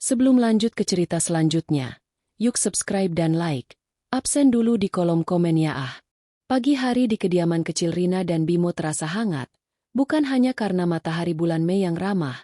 Sebelum lanjut ke cerita selanjutnya, yuk subscribe dan like. Absen dulu di kolom komen ya ah. Pagi hari di kediaman kecil Rina dan Bimo terasa hangat, bukan hanya karena matahari bulan Mei yang ramah,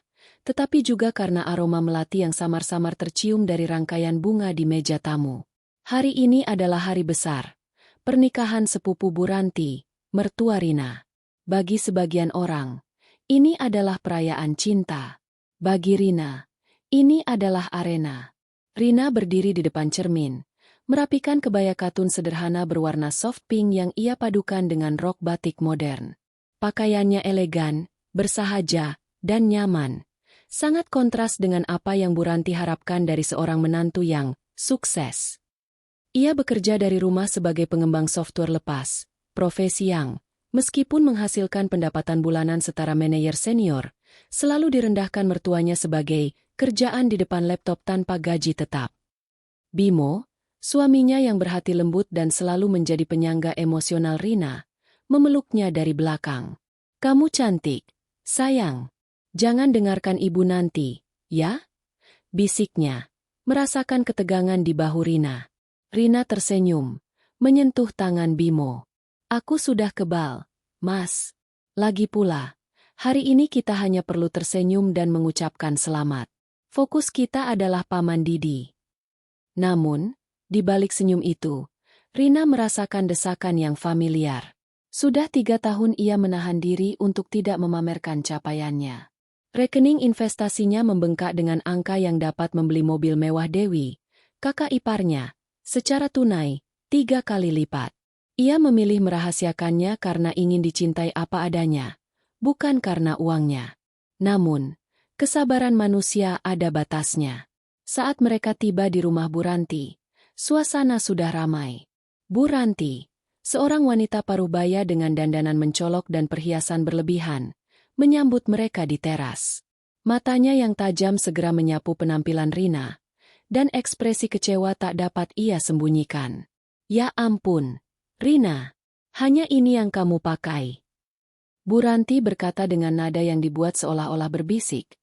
tetapi juga karena aroma melati yang samar-samar tercium dari rangkaian bunga di meja tamu. Hari ini adalah hari besar, pernikahan sepupu Bu Ranti, mertua Rina. Bagi sebagian orang, ini adalah perayaan cinta. Bagi Rina, ini adalah arena. Rina berdiri di depan cermin, merapikan kebaya katun sederhana berwarna soft pink yang ia padukan dengan rok batik modern. Pakaiannya elegan, bersahaja, dan nyaman. Sangat kontras dengan apa yang Bu Ranti harapkan dari seorang menantu yang sukses. Ia bekerja dari rumah sebagai pengembang software lepas, profesi yang, meskipun menghasilkan pendapatan bulanan setara manajer senior, selalu direndahkan mertuanya sebagai kerjaan di depan laptop tanpa gaji tetap. Bimo, suaminya yang berhati lembut dan selalu menjadi penyangga emosional Rina, memeluknya dari belakang. "Kamu cantik, sayang. Jangan dengarkan ibu nanti, ya?" bisiknya, merasakan ketegangan di bahu Rina. Rina tersenyum, menyentuh tangan Bimo. "Aku sudah kebal, Mas. Lagi pula, hari ini kita hanya perlu tersenyum dan mengucapkan selamat. Fokus kita adalah Paman Didi." Namun, di balik senyum itu, Rina merasakan desakan yang familiar. Sudah 3 tahun ia menahan diri untuk tidak memamerkan capaiannya. Rekening investasinya membengkak dengan angka yang dapat membeli mobil mewah Dewi, kakak iparnya, secara tunai, 3 kali lipat. Ia memilih merahasiakannya karena ingin dicintai apa adanya, bukan karena uangnya. Namun, kesabaran manusia ada batasnya. Saat mereka tiba di rumah Bu Ranti, suasana sudah ramai. Bu Ranti, seorang wanita parubaya dengan dandanan mencolok dan perhiasan berlebihan, menyambut mereka di teras. Matanya yang tajam segera menyapu penampilan Rina, dan ekspresi kecewa tak dapat ia sembunyikan. "Ya ampun, Rina, hanya ini yang kamu pakai?" Bu Ranti berkata dengan nada yang dibuat seolah-olah berbisik,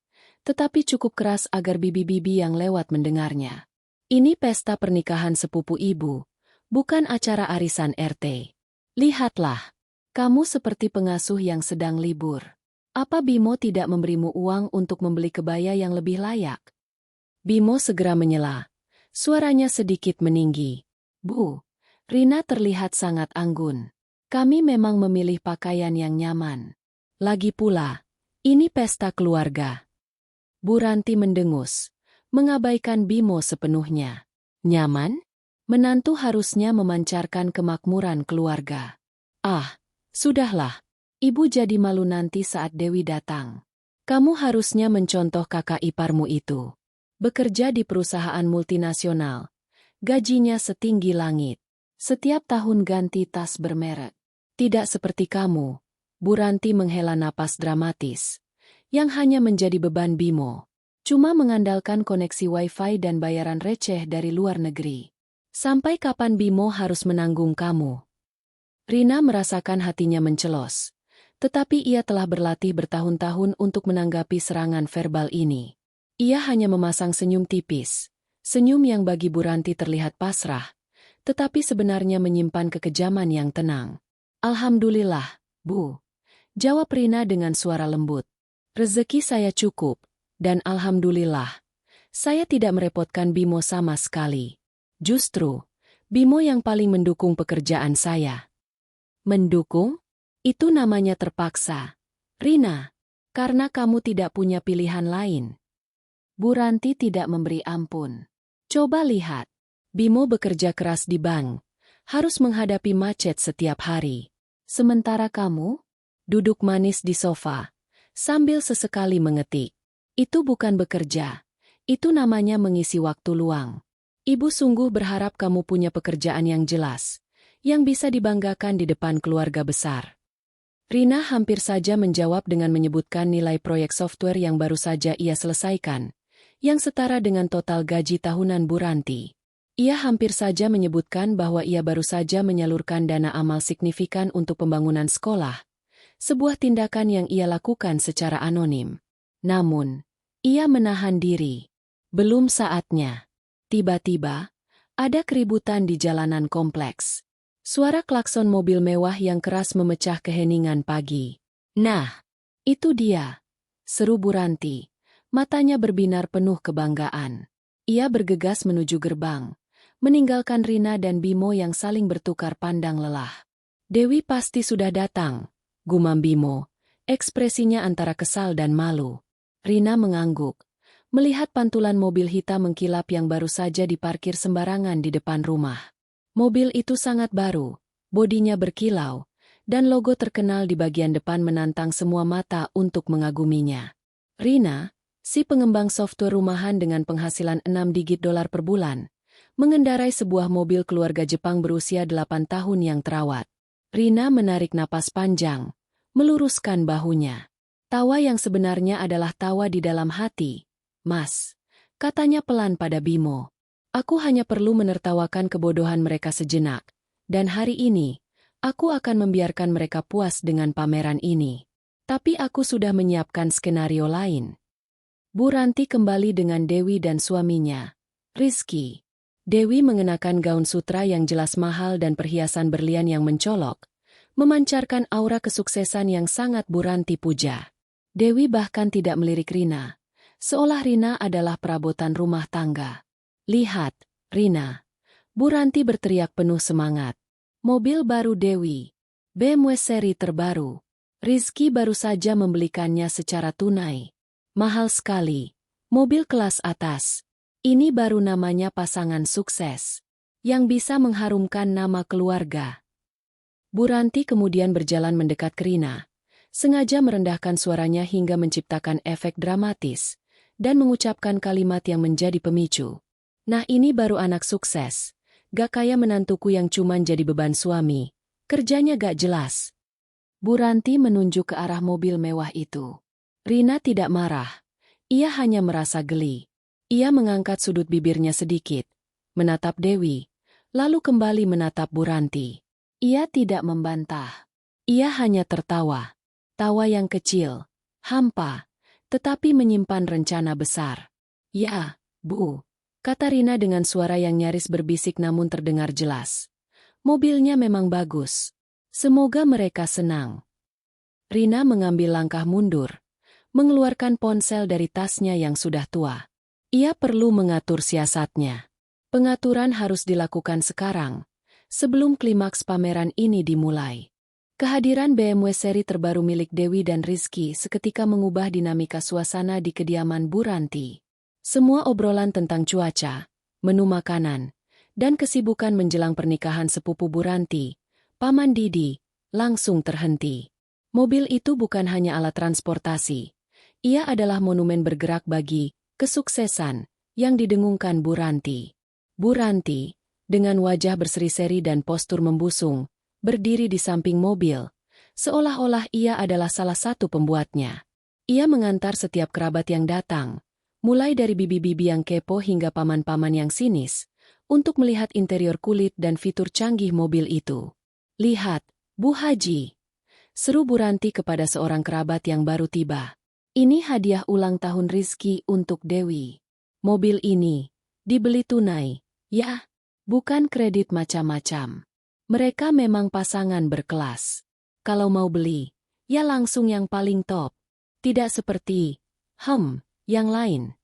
tetapi cukup keras agar bibi-bibi yang lewat mendengarnya. "Ini pesta pernikahan sepupu ibu, bukan acara arisan RT. Lihatlah, kamu seperti pengasuh yang sedang libur. Apa Bimo tidak memberimu uang untuk membeli kebaya yang lebih layak?" Bimo segera menyela. Suaranya sedikit meninggi. "Bu, Rina terlihat sangat anggun. Kami memang memilih pakaian yang nyaman. Lagi pula, ini pesta keluarga." Bu Ranti mendengus, mengabaikan Bimo sepenuhnya. "Nyaman? Menantu harusnya memancarkan kemakmuran keluarga." "Ah, sudahlah. Ibu jadi malu nanti saat Dewi datang. Kamu harusnya mencontoh kakak iparmu itu. Bekerja di perusahaan multinasional. Gajinya setinggi langit. Setiap tahun ganti tas bermerek. Tidak seperti kamu." Bu Ranti menghela napas dramatis, yang hanya menjadi beban Bimo. Cuma mengandalkan koneksi wifi dan bayaran receh dari luar negeri. "Sampai kapan Bimo harus menanggung kamu?" Rina merasakan hatinya mencelos. Tetapi ia telah berlatih bertahun-tahun untuk menanggapi serangan verbal ini. Ia hanya memasang senyum tipis. Senyum yang bagi Bu Ranti terlihat pasrah, tetapi sebenarnya menyimpan kekejaman yang tenang. "Alhamdulillah, Bu," jawab Rina dengan suara lembut. "Rezeki saya cukup, dan alhamdulillah, saya tidak merepotkan Bimo sama sekali. Justru, Bimo yang paling mendukung pekerjaan saya." "Mendukung? Itu namanya terpaksa, Rina, karena kamu tidak punya pilihan lain." Bu Ranti tidak memberi ampun. "Coba lihat, Bimo bekerja keras di bank, harus menghadapi macet setiap hari. Sementara kamu, duduk manis di sofa, sambil sesekali mengetik. Itu bukan bekerja, itu namanya mengisi waktu luang. Ibu sungguh berharap kamu punya pekerjaan yang jelas, yang bisa dibanggakan di depan keluarga besar." Rina hampir saja menjawab dengan menyebutkan nilai proyek software yang baru saja ia selesaikan, yang setara dengan total gaji tahunan Bu Ranti. Ia hampir saja menyebutkan bahwa ia baru saja menyalurkan dana amal signifikan untuk pembangunan sekolah, sebuah tindakan yang ia lakukan secara anonim. Namun, ia menahan diri. Belum saatnya. Tiba-tiba, ada keributan di jalanan kompleks. Suara klakson mobil mewah yang keras memecah keheningan pagi. Nah, itu dia, seru Bu Ranti. Matanya berbinar penuh kebanggaan. Ia bergegas menuju gerbang, meninggalkan Rina dan Bimo yang saling bertukar pandang lelah. Dewi pasti sudah datang, gumam Bimo, ekspresinya antara kesal dan malu. Rina mengangguk, melihat pantulan mobil hitam mengkilap yang baru saja diparkir sembarangan di depan rumah. Mobil itu sangat baru, bodinya berkilau, dan logo terkenal di bagian depan menantang semua mata untuk mengaguminya. Rina, si pengembang software rumahan dengan penghasilan 6 digit dolar per bulan, mengendarai sebuah mobil keluarga Jepang berusia 8 tahun yang terawat. Rina menarik napas panjang, meluruskan bahunya. Tawa yang sebenarnya adalah tawa di dalam hati. Mas, katanya pelan pada Bimo. Aku hanya perlu menertawakan kebodohan mereka sejenak. Dan hari ini, aku akan membiarkan mereka puas dengan pameran ini. Tapi aku sudah menyiapkan skenario lain. Bu Ranti kembali dengan Dewi dan suaminya, Rizky. Dewi mengenakan gaun sutra yang jelas mahal dan perhiasan berlian yang mencolok, memancarkan aura kesuksesan yang sangat Bu Ranti puja. Dewi bahkan tidak melirik Rina, seolah Rina adalah perabotan rumah tangga. Lihat, Rina. Bu Ranti berteriak penuh semangat. Mobil baru Dewi. BMW seri terbaru. Rizky baru saja membelikannya secara tunai. Mahal sekali. Mobil kelas atas. Ini baru namanya pasangan sukses. Yang bisa mengharumkan nama keluarga. Bu Ranti kemudian berjalan mendekat ke Rina. Sengaja merendahkan suaranya hingga menciptakan efek dramatis. Dan mengucapkan kalimat yang menjadi pemicu. Nah ini baru anak sukses. Gak kayak menantuku yang cuman jadi beban suami. Kerjanya gak jelas. Bu Ranti menunjuk ke arah mobil mewah itu. Rina tidak marah. Ia hanya merasa geli. Ia mengangkat sudut bibirnya sedikit, menatap Dewi, lalu kembali menatap Bu Ranti. Ia tidak membantah. Ia hanya tertawa. Tawa yang kecil, hampa, tetapi menyimpan rencana besar. Ya, Bu, kata Rina dengan suara yang nyaris berbisik namun terdengar jelas. Mobilnya memang bagus. Semoga mereka senang. Rina mengambil langkah mundur, mengeluarkan ponsel dari tasnya yang sudah tua. Ia perlu mengatur siasatnya. Pengaturan harus dilakukan sekarang, sebelum klimaks pameran ini dimulai. Kehadiran BMW seri terbaru milik Dewi dan Rizky seketika mengubah dinamika suasana di kediaman Bu Ranti. Semua obrolan tentang cuaca, menu makanan, dan kesibukan menjelang pernikahan sepupu Bu Ranti, Paman Didi, langsung terhenti. Mobil itu bukan hanya alat transportasi. Ia adalah monumen bergerak bagi kesuksesan yang didengungkan Bu Ranti. Bu Ranti, dengan wajah berseri-seri dan postur membusung, berdiri di samping mobil, seolah-olah ia adalah salah satu pembuatnya. Ia mengantar setiap kerabat yang datang, mulai dari bibi-bibi yang kepo hingga paman-paman yang sinis, untuk melihat interior kulit dan fitur canggih mobil itu. Lihat, Bu Haji, seru Bu Ranti kepada seorang kerabat yang baru tiba. Ini hadiah ulang tahun Rizky untuk Dewi. Mobil ini dibeli tunai, ya, bukan kredit macam-macam. Mereka memang pasangan berkelas. Kalau mau beli, ya langsung yang paling top. Tidak seperti, yang lain.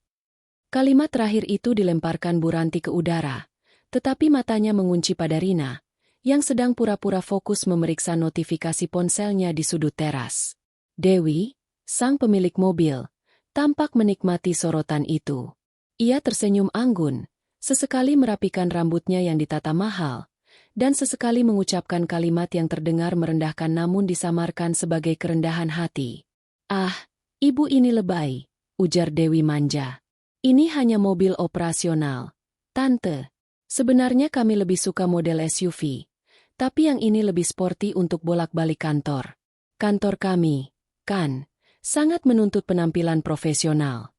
Kalimat terakhir itu dilemparkan Bu Ranti ke udara, tetapi matanya mengunci pada Rina, yang sedang pura-pura fokus memeriksa notifikasi ponselnya di sudut teras. Dewi, sang pemilik mobil, tampak menikmati sorotan itu. Ia tersenyum anggun, sesekali merapikan rambutnya yang ditata mahal, dan sesekali mengucapkan kalimat yang terdengar merendahkan namun disamarkan sebagai kerendahan hati. Ah, ibu ini lebay, ujar Dewi manja. Ini hanya mobil operasional. Tante, sebenarnya kami lebih suka model SUV, tapi yang ini lebih sporty untuk bolak-balik kantor. Kantor kami, kan, sangat menuntut penampilan profesional.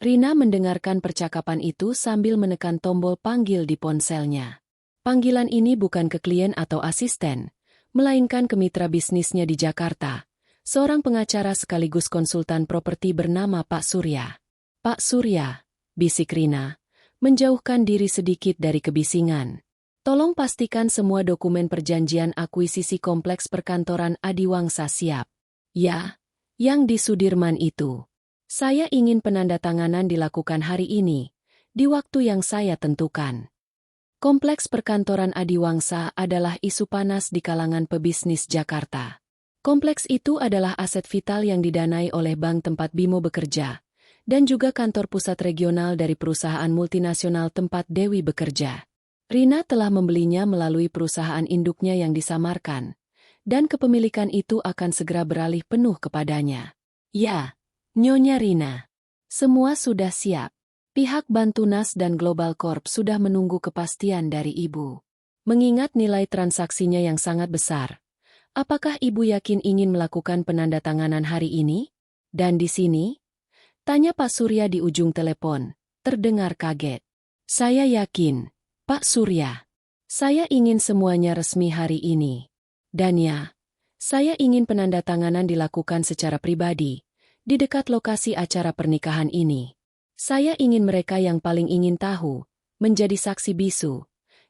Rina mendengarkan percakapan itu sambil menekan tombol panggil di ponselnya. Panggilan ini bukan ke klien atau asisten, melainkan ke mitra bisnisnya di Jakarta, seorang pengacara sekaligus konsultan properti bernama Pak Surya. Pak Surya, bisik Rina, menjauhkan diri sedikit dari kebisingan. Tolong pastikan semua dokumen perjanjian akuisisi kompleks perkantoran Adiwangsa siap. Ya, yang di Sudirman itu. Saya ingin penandatanganan dilakukan hari ini, di waktu yang saya tentukan. Kompleks perkantoran Adiwangsa adalah isu panas di kalangan pebisnis Jakarta. Kompleks itu adalah aset vital yang didanai oleh bank tempat Bimo bekerja, dan juga kantor pusat regional dari perusahaan multinasional tempat Dewi bekerja. Rina telah membelinya melalui perusahaan induknya yang disamarkan, dan kepemilikan itu akan segera beralih penuh kepadanya. Ya, Nyonya Rina. Semua sudah siap. Pihak Bantunas dan Global Corp sudah menunggu kepastian dari Ibu. Mengingat nilai transaksinya yang sangat besar, apakah Ibu yakin ingin melakukan penandatanganan hari ini? Dan di sini? Tanya Pak Surya di ujung telepon, terdengar kaget. Saya yakin, Pak Surya. Saya ingin semuanya resmi hari ini. Dan ya, saya ingin penandatanganan dilakukan secara pribadi, di dekat lokasi acara pernikahan ini. Saya ingin mereka yang paling ingin tahu, menjadi saksi bisu.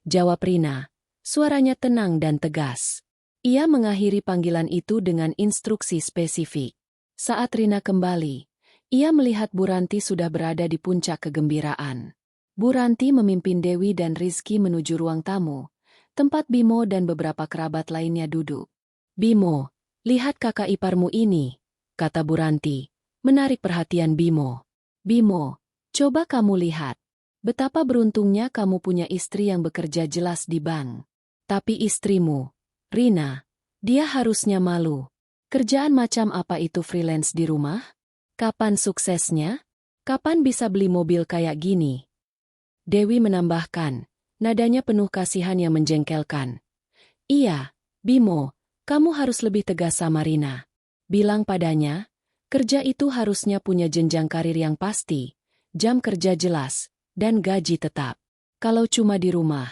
Jawab Rina, suaranya tenang dan tegas. Ia mengakhiri panggilan itu dengan instruksi spesifik. Saat Rina kembali, ia melihat Bu Ranti sudah berada di puncak kegembiraan. Bu Ranti memimpin Dewi dan Rizky menuju ruang tamu, tempat Bimo dan beberapa kerabat lainnya duduk. Bimo, lihat kakak iparmu ini, kata Bu Ranti, menarik perhatian Bimo. Bimo, coba kamu lihat. Betapa beruntungnya kamu punya istri yang bekerja jelas di bank. Tapi istrimu, Rina, dia harusnya malu. Kerjaan macam apa itu freelance di rumah? Kapan suksesnya? Kapan bisa beli mobil kayak gini? Dewi menambahkan, nadanya penuh kasihan yang menjengkelkan. Iya, Bimo, kamu harus lebih tegas sama Rina. Bilang padanya, kerja itu harusnya punya jenjang karir yang pasti, jam kerja jelas, dan gaji tetap. Kalau cuma di rumah,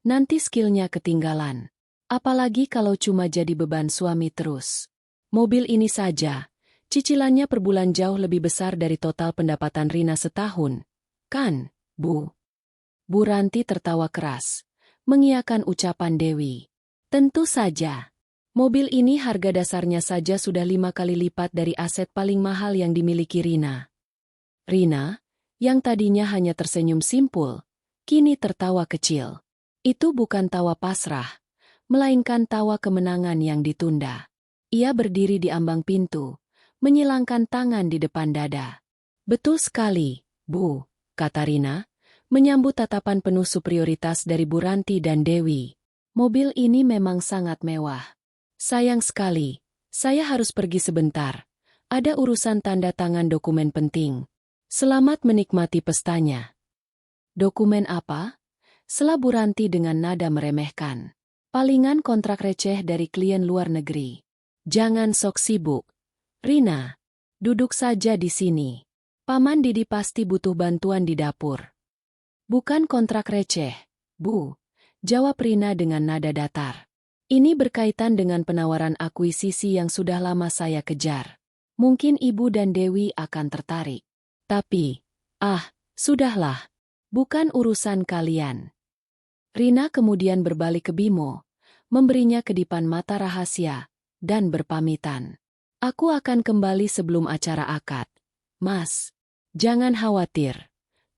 nanti skillnya ketinggalan. Apalagi kalau cuma jadi beban suami terus. Mobil ini saja, cicilannya per bulan jauh lebih besar dari total pendapatan Rina setahun. Kan, Bu? Bu Ranti tertawa keras, mengiyakan ucapan Dewi. Tentu saja. Mobil ini harga dasarnya saja sudah 5 kali lipat dari aset paling mahal yang dimiliki Rina. Rina, yang tadinya hanya tersenyum simpul, kini tertawa kecil. Itu bukan tawa pasrah, melainkan tawa kemenangan yang ditunda. Ia berdiri di ambang pintu, menyilangkan tangan di depan dada. Betul sekali, Bu, kata Rina, menyambut tatapan penuh superioritas dari Bu Ranti dan Dewi. Mobil ini memang sangat mewah. Sayang sekali, saya harus pergi sebentar. Ada urusan tanda tangan dokumen penting. Selamat menikmati pestanya. Dokumen apa? Sela Bu Ranti dengan nada meremehkan. Palingan kontrak receh dari klien luar negeri. Jangan sok sibuk. Rina, duduk saja di sini. Paman Didi pasti butuh bantuan di dapur. Bukan kontrak receh, Bu, jawab Rina dengan nada datar. Ini berkaitan dengan penawaran akuisisi yang sudah lama saya kejar. Mungkin Ibu dan Dewi akan tertarik. Tapi, sudahlah. Bukan urusan kalian. Rina kemudian berbalik ke Bimo, memberinya kedipan mata rahasia, dan berpamitan. Aku akan kembali sebelum acara akad. Mas, jangan khawatir,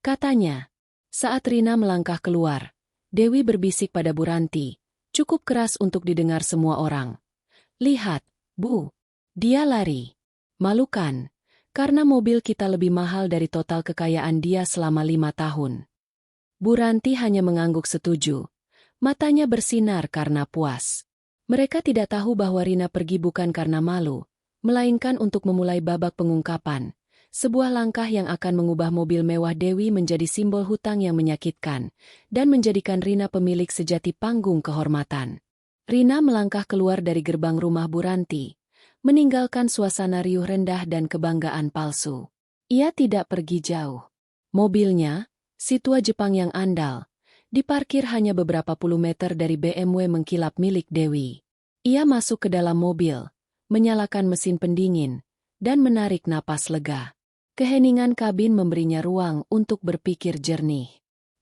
katanya. Saat Rina melangkah keluar, Dewi berbisik pada Bu Ranti, cukup keras untuk didengar semua orang. Lihat, Bu, dia lari. Malu kan? Karena mobil kita lebih mahal dari total kekayaan dia selama 5 tahun. Bu Ranti hanya mengangguk setuju. Matanya bersinar karena puas. Mereka tidak tahu bahwa Rina pergi bukan karena malu, melainkan untuk memulai babak pengungkapan. Sebuah langkah yang akan mengubah mobil mewah Dewi menjadi simbol hutang yang menyakitkan, dan menjadikan Rina pemilik sejati panggung kehormatan. Rina melangkah keluar dari gerbang rumah Bu Ranti, meninggalkan suasana riuh rendah dan kebanggaan palsu. Ia tidak pergi jauh. Mobilnya, si tua Jepang yang andal, diparkir hanya beberapa puluh meter dari BMW mengkilap milik Dewi. Ia masuk ke dalam mobil, menyalakan mesin pendingin, dan menarik napas lega. Keheningan kabin memberinya ruang untuk berpikir jernih.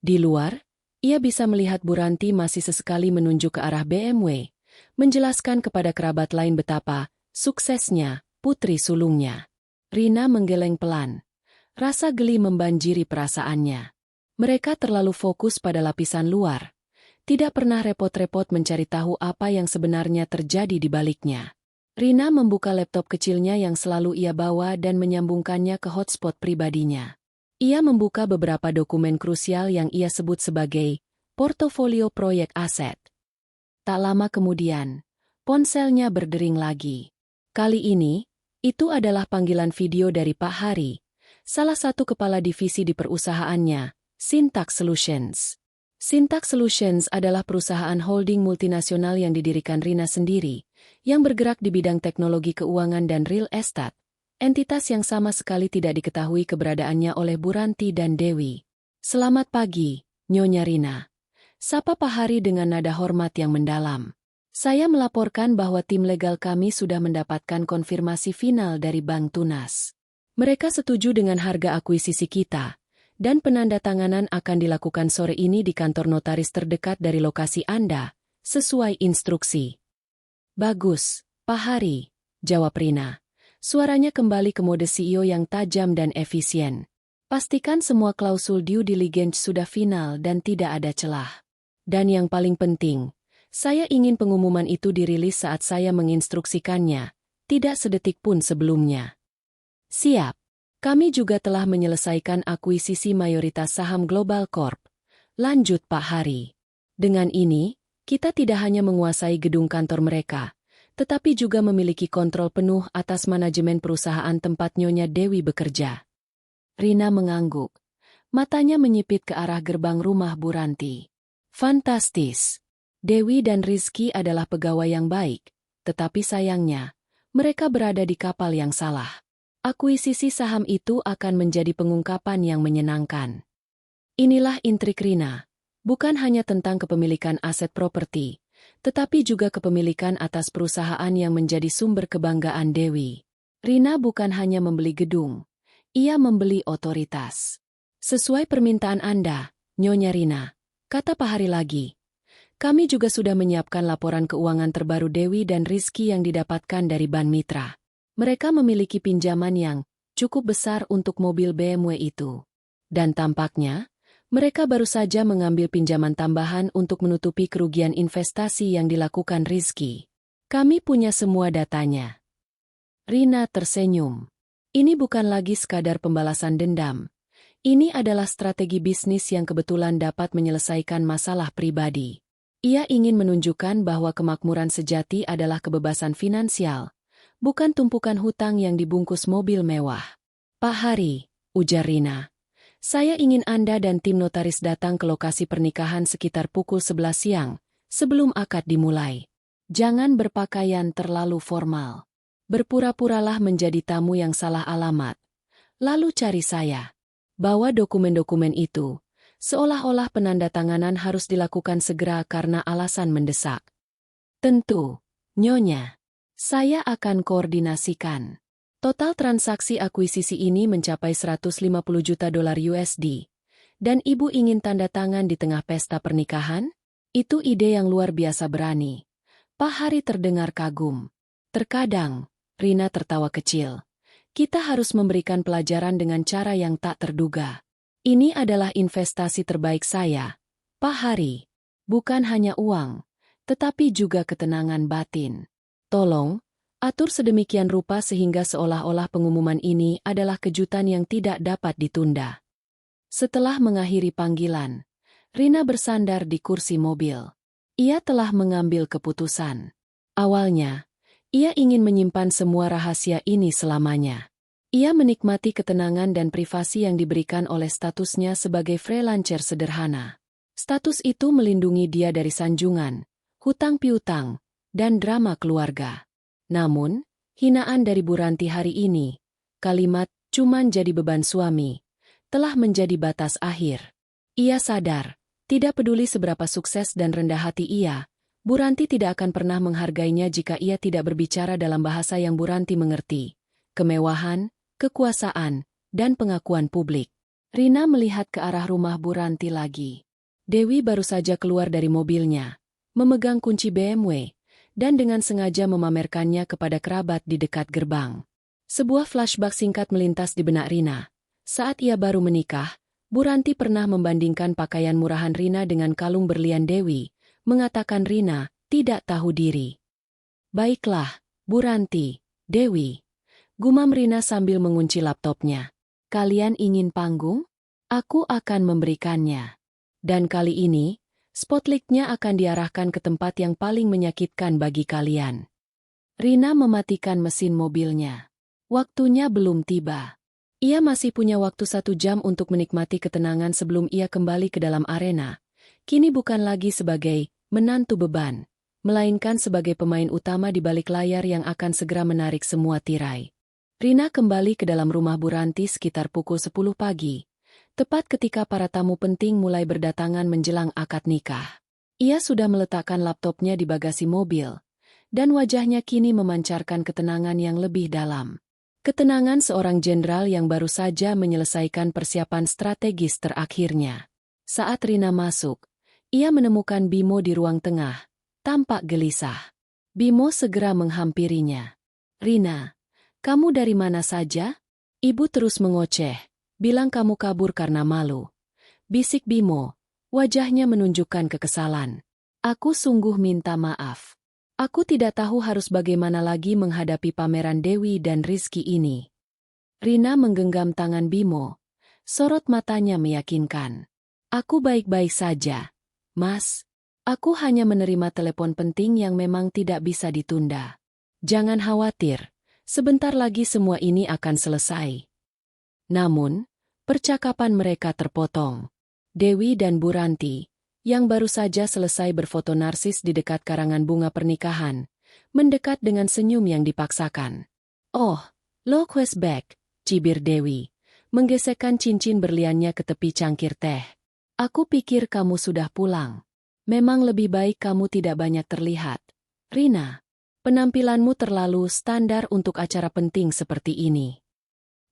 Di luar, ia bisa melihat Bu Ranti masih sesekali menunjuk ke arah BMW, menjelaskan kepada kerabat lain betapa suksesnya putri sulungnya. Rina menggeleng pelan. Rasa geli membanjiri perasaannya. Mereka terlalu fokus pada lapisan luar. Tidak pernah repot-repot mencari tahu apa yang sebenarnya terjadi di baliknya. Rina membuka laptop kecilnya yang selalu ia bawa dan menyambungkannya ke hotspot pribadinya. Ia membuka beberapa dokumen krusial yang ia sebut sebagai portofolio proyek aset. Tak lama kemudian, ponselnya berdering lagi. Kali ini, itu adalah panggilan video dari Pak Hari, salah satu kepala divisi di perusahaannya, Syntax Solutions. Syntax Solutions adalah perusahaan holding multinasional yang didirikan Rina sendiri, yang bergerak di bidang teknologi keuangan dan real estate, entitas yang sama sekali tidak diketahui keberadaannya oleh Bu Ranti dan Dewi. "Selamat pagi, Nyonya Rina," sapa Pak Hari dengan nada hormat yang mendalam. "Saya melaporkan bahwa tim legal kami sudah mendapatkan konfirmasi final dari Bank Tunas. Mereka setuju dengan harga akuisisi kita, dan penandatanganan akan dilakukan sore ini di kantor notaris terdekat dari lokasi Anda, sesuai instruksi." "Bagus, Pak Hari," jawab Rina. Suaranya kembali ke mode CEO yang tajam dan efisien. "Pastikan semua klausul due diligence sudah final dan tidak ada celah. Dan yang paling penting, saya ingin pengumuman itu dirilis saat saya menginstruksikannya, tidak sedetik pun sebelumnya." "Siap. Kami juga telah menyelesaikan akuisisi mayoritas saham Global Corp," lanjut Pak Hari. "Dengan ini, kita tidak hanya menguasai gedung kantor mereka, tetapi juga memiliki kontrol penuh atas manajemen perusahaan tempat Nyonya Dewi bekerja." Rina mengangguk. Matanya menyipit ke arah gerbang rumah Bu Ranti. Fantastis. Dewi dan Rizky adalah pegawai yang baik, tetapi sayangnya, mereka berada di kapal yang salah. Akuisisi saham itu akan menjadi pengungkapan yang menyenangkan. Inilah intrik Rina, bukan hanya tentang kepemilikan aset properti, tetapi juga kepemilikan atas perusahaan yang menjadi sumber kebanggaan Dewi. Rina bukan hanya membeli gedung, ia membeli otoritas. "Sesuai permintaan Anda, Nyonya Rina," kata Pak Hari lagi. "Kami juga sudah menyiapkan laporan keuangan terbaru Dewi dan Rizky yang didapatkan dari Bank Mitra. Mereka memiliki pinjaman yang cukup besar untuk mobil BMW itu. Dan tampaknya, mereka baru saja mengambil pinjaman tambahan untuk menutupi kerugian investasi yang dilakukan Rizky. Kami punya semua datanya." Rina tersenyum. Ini bukan lagi sekadar pembalasan dendam. Ini adalah strategi bisnis yang kebetulan dapat menyelesaikan masalah pribadi. Ia ingin menunjukkan bahwa kemakmuran sejati adalah kebebasan finansial, bukan tumpukan hutang yang dibungkus mobil mewah. "Pak Hari," ujar Rina, "saya ingin Anda dan tim notaris datang ke lokasi pernikahan sekitar pukul 11 siang, sebelum akad dimulai. Jangan berpakaian terlalu formal. Berpura-puralah menjadi tamu yang salah alamat. Lalu cari saya. Bawa dokumen-dokumen itu, seolah-olah penandatanganan harus dilakukan segera karena alasan mendesak." "Tentu, Nyonya. Saya akan koordinasikan." Total transaksi akuisisi ini mencapai 150 juta dolar USD. Dan Ibu ingin tanda tangan di tengah pesta pernikahan? Itu ide yang luar biasa berani. Pak Hari terdengar kagum. "Terkadang," Rina tertawa kecil, "kita harus memberikan pelajaran dengan cara yang tak terduga. Ini adalah investasi terbaik saya, Pak Hari. Bukan hanya uang, tetapi juga ketenangan batin. Tolong, atur sedemikian rupa sehingga seolah-olah pengumuman ini adalah kejutan yang tidak dapat ditunda." Setelah mengakhiri panggilan, Rina bersandar di kursi mobil. Ia telah mengambil keputusan. Awalnya, ia ingin menyimpan semua rahasia ini selamanya. Ia menikmati ketenangan dan privasi yang diberikan oleh statusnya sebagai freelancer sederhana. Status itu melindungi dia dari sanjungan, hutang piutang, dan drama keluarga. Namun, hinaan dari Bu Ranti hari ini, kalimat "cuman jadi beban suami," telah menjadi batas akhir. Ia sadar, tidak peduli seberapa sukses dan rendah hati ia, Bu Ranti tidak akan pernah menghargainya jika ia tidak berbicara dalam bahasa yang Bu Ranti mengerti. Kemewahan, kekuasaan, dan pengakuan publik. Rina melihat ke arah rumah Bu Ranti lagi. Dewi baru saja keluar dari mobilnya, memegang kunci BMW, dan dengan sengaja memamerkannya kepada kerabat di dekat gerbang. Sebuah flashback singkat melintas di benak Rina. Saat ia baru menikah, Bu Ranti pernah membandingkan pakaian murahan Rina dengan kalung berlian Dewi, mengatakan Rina tidak tahu diri. Baiklah, Bu Ranti, Dewi, gumam Rina sambil mengunci laptopnya. Kalian ingin panggung? Aku akan memberikannya. Dan kali ini, spotlightnya akan diarahkan ke tempat yang paling menyakitkan bagi kalian. Rina mematikan mesin mobilnya. Waktunya belum tiba. Ia masih punya waktu 1 jam untuk menikmati ketenangan sebelum ia kembali ke dalam arena. Kini bukan lagi sebagai menantu beban, melainkan sebagai pemain utama di balik layar yang akan segera menarik semua tirai. Rina kembali ke dalam rumah Bu Ranti sekitar pukul 10 pagi, tepat ketika para tamu penting mulai berdatangan menjelang akad nikah. Ia sudah meletakkan laptopnya di bagasi mobil, dan wajahnya kini memancarkan ketenangan yang lebih dalam. Ketenangan seorang jenderal yang baru saja menyelesaikan persiapan strategis terakhirnya. Saat Rina masuk, ia menemukan Bimo di ruang tengah, tampak gelisah. Bimo segera menghampirinya. Rina, kamu dari mana saja? Ibu terus mengoceh, bilang kamu kabur karena malu. Bisik Bimo, wajahnya menunjukkan kekesalan. Aku sungguh minta maaf. Aku tidak tahu harus bagaimana lagi menghadapi pameran Dewi dan Rizky ini. Rina menggenggam tangan Bimo. Sorot matanya meyakinkan. Aku baik-baik saja, Mas. Aku hanya menerima telepon penting yang memang tidak bisa ditunda. Jangan khawatir. Sebentar lagi semua ini akan selesai. Namun, percakapan mereka terpotong. Dewi dan Bu Ranti, yang baru saja selesai berfoto narsis di dekat karangan bunga pernikahan, mendekat dengan senyum yang dipaksakan. Oh, look who's back, cibir Dewi, menggesekkan cincin berliannya ke tepi cangkir teh. Aku pikir kamu sudah pulang. Memang lebih baik kamu tidak banyak terlihat. Rina, penampilanmu terlalu standar untuk acara penting seperti ini.